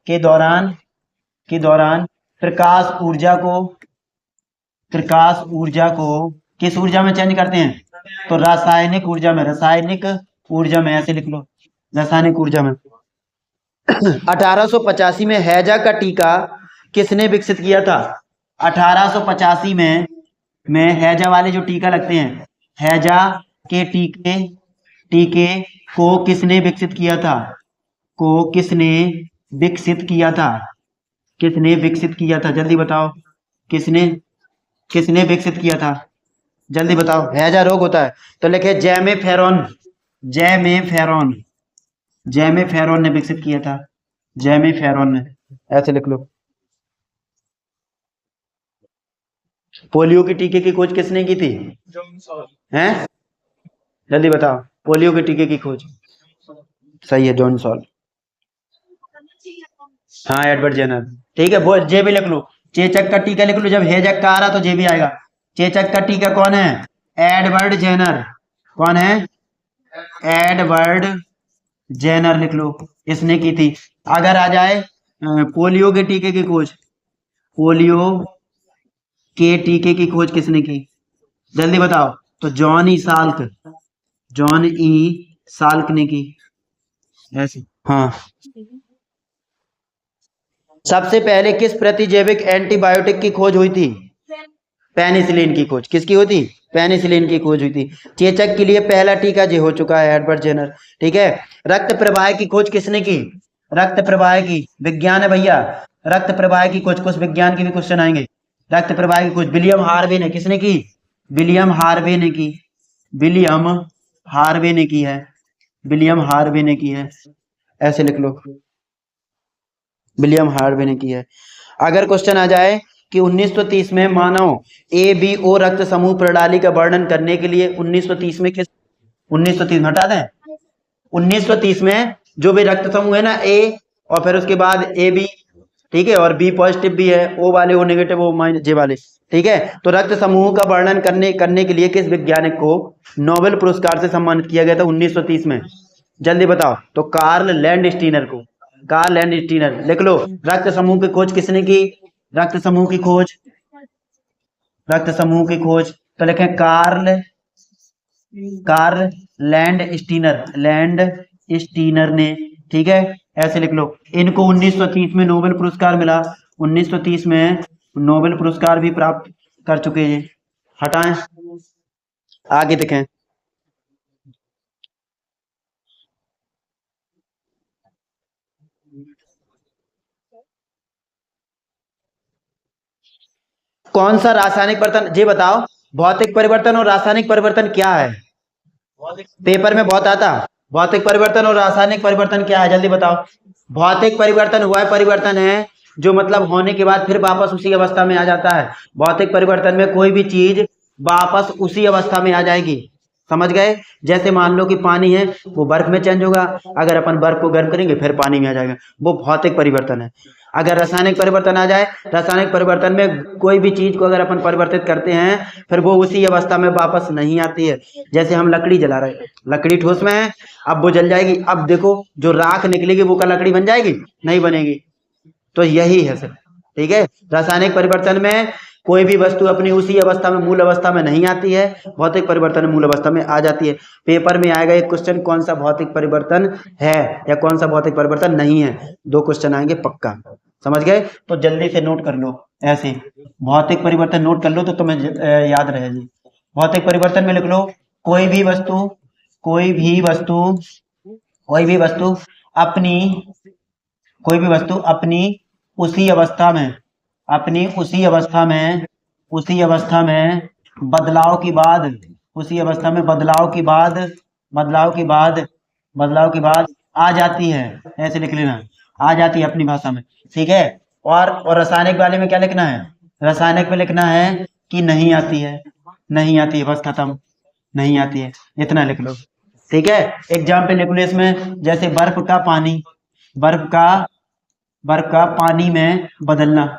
के दौरान के दौरान प्रकाश ऊर्जा को, प्रकाश ऊर्जा को किस ऊर्जा में चेंज करते हैं? तो रासायनिक ऊर्जा में, रासायनिक ऊर्जा में, ऐसे लिख लो, रासायनिक ऊर्जा में। 1885 में हैजा का टीका किसने विकसित किया था? 1885 में हैजा वाले जो टीका लगते हैं, हैजा के टीके को किसने विकसित किया था? को किसने विकसित किया था? किसने विकसित किया था? जल्दी बताओ। किसने विकसित किया था? जल्दी बताओ। हैजा रोग होता है तो लिखे जैमेफेरॉन, जैमेफेरॉन, जैमेफेरॉन ने विकसित किया था, जैमेफेरॉन ने, ऐसे लिख लो। पोलियो के टीके की खोज किसने की थी? हैं? जल्दी बताओ। पोलियो के टीके की खोज, सही है, जॉन सॉल। हाँ, एडवर्ड जेनर। ठीक है, वो जे भी लिख लो। चेचक का टीका लिख लो, जब हेजक का आ रहा तो जे भी आएगा। चेचक का टीका कौन है? Edward Jenner. कौन है? एडवर्ड जेनर लिख लो, इसने की थी। अगर आ जाए पोलियो के टीके की खोज, पोलियो के टीके की खोज किसने की? जल्दी बताओ। तो John E Salk, John E Salk ने की, ऐसे। हाँ। सबसे पहले किस प्रतिजैविक एंटीबायोटिक की खोज हुई थी? पेनिसिलिन की खोज। किसकी हुई थी? पेनिसिलिन की खोज हुई थी। चेचक के लिए पहला टीका जो हो चुका है, एडवर्ड जेनर। ठीक है। रक्त प्रवाह की खोज किसने की? रक्त प्रवाह की, विज्ञान है भैया, रक्त प्रवाह की खोज। कुछ विज्ञान के भी क्वेश्चन आएंगे। रक्त प्रवाह की खोज विलियम हार्वे ने, किसने की? विलियम हार्वे ने की, विलियम हार्वे ने की है, विलियम हार्वे ने की है, ऐसे लिख लो, विलियम हार्वे ने की है। अगर क्वेश्चन आ जाए कि 1930 में मानव ABO रक्त समूह प्रणाली का वर्णन करने के लिए 1930 में किस, 1930 में हटा दें, 1930 में जो भी रक्त समूह है ना, A और फिर उसके बाद AB, ठीक है, और B पॉजिटिव भी है, O वाले, O negative, O minus, J वाले, ठीक है। तो रक्त समूह का वर्णन करने के लिए किस वैज्ञानिक को नोबेल पुरस्कार से सम्मानित किया गया था 1930 में? जल्दी बताओ। तो कार्ल लैंडस्टीनर को, कार्ल लैंडस्टीनर लिख लो। रक्त समूह की खोज किसने की? रक्त समूह की खोज, रक्त समूह की खोज तो लिखें कार्ल, कार्ल लैंडस्टीनर, लैंडस्टीनर ने, ठीक है, ऐसे लिख लो। इनको 1930 में नोबेल पुरस्कार मिला, 1930 में नोबेल पुरस्कार भी प्राप्त कर चुके हैं। हटाएं, आगे देखें। कौन सा रासायनिक परिवर्तन, ये बताओ, भौतिक परिवर्तन और रासायनिक परिवर्तन क्या है? पेपर में बहुत आता, भौतिक परिवर्तन और रासायनिक परिवर्तन क्या है? जल्दी बताओ। भौतिक परिवर्तन वह परिवर्तन है जो मतलब होने के बाद फिर वापस उसी अवस्था में आ जाता है। भौतिक परिवर्तन में कोई भी चीज वापस उसी अवस्था में आ जाएगी, समझ गए? जैसे मान लो कि पानी है, वो बर्फ में चेंज होगा, अगर अपन बर्फ को गर्म करेंगे फिर पानी में आ जाएगा, वो भौतिक परिवर्तन है। अगर रासायनिक परिवर्तन आ जाए, रासायनिक परिवर्तन में कोई भी चीज को अगर अपन परिवर्तित करते हैं फिर वो उसी अवस्था में वापस नहीं आती है। जैसे हम लकड़ी जला रहे हैं, लकड़ी ठोस में है, अब वो जल जाएगी, अब देखो जो राख निकलेगी वो का लकड़ी बन जाएगी? नहीं बनेगी। तो यही है सर, ठीक है। रासायनिक परिवर्तन में कोई भी वस्तु अपनी उसी अवस्था में, मूल अवस्था में नहीं आती है, भौतिक परिवर्तन में मूल अवस्था में आ जाती है। पेपर में आएगा एक क्वेश्चन, कौन सा भौतिक परिवर्तन है या कौन सा भौतिक परिवर्तन नहीं है, 2 क्वेश्चन आएंगे पक्का, समझ गए? तो जल्दी से नोट कर लो, ऐसे भौतिक परिवर्तन नोट कर लो तो तुम्हें याद रहेगी। भौतिक परिवर्तन में लिख लो कोई भी वस्तु कोई भी वस्तु कोई भी वस्तु अपनी कोई भी वस्तु अपनी उसी अवस्था में अपनी उसी अवस्था में बदलाव के बाद उसी अवस्था में बदलाव के बाद आ जाती है, ऐसे लिख लेना, आ जाती है अपनी भाषा में, ठीक है। और रासायनिक वाले में क्या लिखना है, रासायनिक में लिखना है कि नहीं आती है, नहीं आती है, बस खत्म, नहीं आती है, इतना लिख लो, ठीक है। एग्जाम्पल लिख लो इसमें, जैसे बर्फ का पानी में बदलना,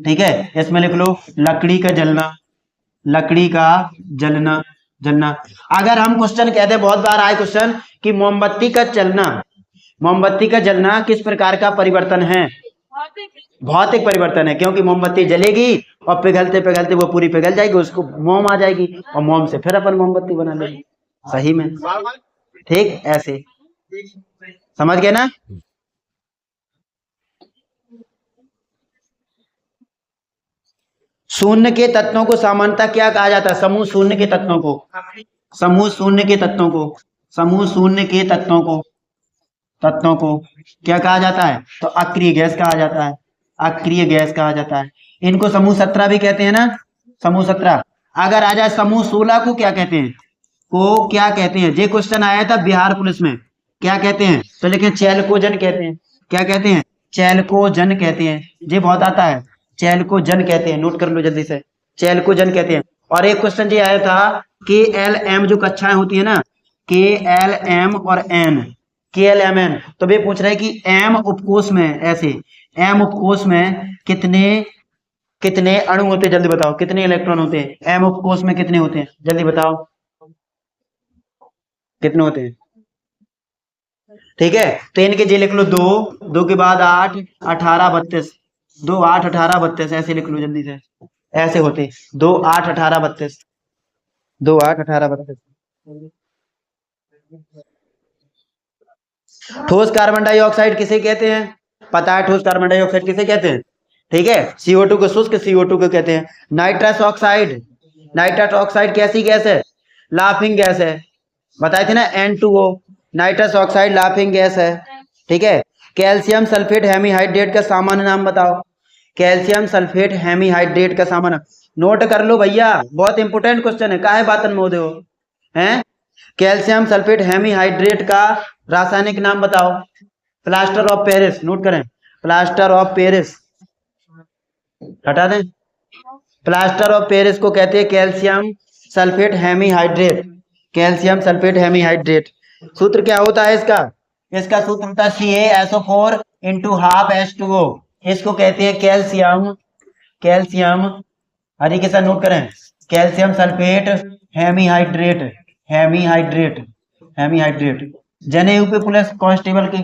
ठीक है। इसमें लिख लो लकड़ी का जलना। अगर हम क्वेश्चन कहते हैं, बहुत बार आए क्वेश्चन कि मोमबत्ती का जलना किस प्रकार का परिवर्तन है, भौतिक परिवर्तन है, क्योंकि मोमबत्ती जलेगी और पिघलते पिघलते वो पूरी पिघल जाएगी, उसको मोम आ जाएगी और मोम से फिर अपन मोमबत्ती बना लेंगे, सही में, ठीक, ऐसे समझ गए ना। शून्य के तत्वों को सामान्यतः क्या कहा जाता है, समूह शून्य के तत्वों को क्या कहा जाता है, तो अक्रिय गैस कहा जाता है, इनको समूह 17 भी कहते हैं ना, समूह 17। अगर आ जाए समूह 16 को क्या कहते हैं, ये क्वेश्चन आया था बिहार पुलिस में, क्या कहते हैं, तो लेकिन चैलकोजन कहते हैं, क्या कहते हैं, चैलकोजन कहते हैं, ये बहुत आता है, चैलकोजन कहते हैं, नोट कर लो जल्दी से, चैलकोजन कहते हैं। और एक क्वेश्चन ये आया था के एल एम जो कक्षाएं होती है ना, के एल एम और एन, के एल एम एन, तो वे पूछ रहे हैं कि एम उपकोष में कितने अणु होते हैं, जल्दी बताओ, कितने इलेक्ट्रॉन होते हैं, एम उपकोष में कितने होते हैं, जल्दी बताओ कितने होते हैं, ठीक है। तो इनके जे लिख लो 2 के बाद 8 18 32, 2 8 18 32, ऐसे लिख लो जल्दी से, ऐसे होते 2 8 18 32, 2 8 18 32। ठोस कार्बन डाइऑक्साइड किसे कहते हैं, पता है ठोस कार्बन डाइऑक्साइड किसे कहते हैं, ठीक है। CO2 को शुष्क CO2 को कहते हैं। नाइट्रस ऑक्साइड कैसी गैस है, लाफिंग गैस है, बताए थे ना, N2O, nitrous oxide laughing gas है, ठीक है। कैल्शियम सल्फेट हेमीहाइड्रेट का सामान्य नाम बताओ, कैल्शियम सल्फेट हेमीहाइड्रेट का सामान्य, नोट कर लो भैया, बहुत इंपोर्टेंट क्वेश्चन है, काहे बातन में हो हैं। कैल्शियम सल्फेट हेमीहाइड्रेट का रासायनिक नाम बताओ, प्लास्टर ऑफ पेरिस, नोट करें, प्लास्टर ऑफ पेरिस, हटा दें, प्लास्टर ऑफ पेरिस को कहते हैं कैल्शियम सल्फेट हेमीहाइड्रेट। सूत्र क्या होता है इसका सूत्र होता है CaSO4 इंटू हाफ H2O, इसको कहते हैं कैल्शियम, हरी के साथ नोट करें, कैल्शियम सल्फेट हेमीहाइड्रेट। जनेऊ पे पुलिस कांस्टेबल की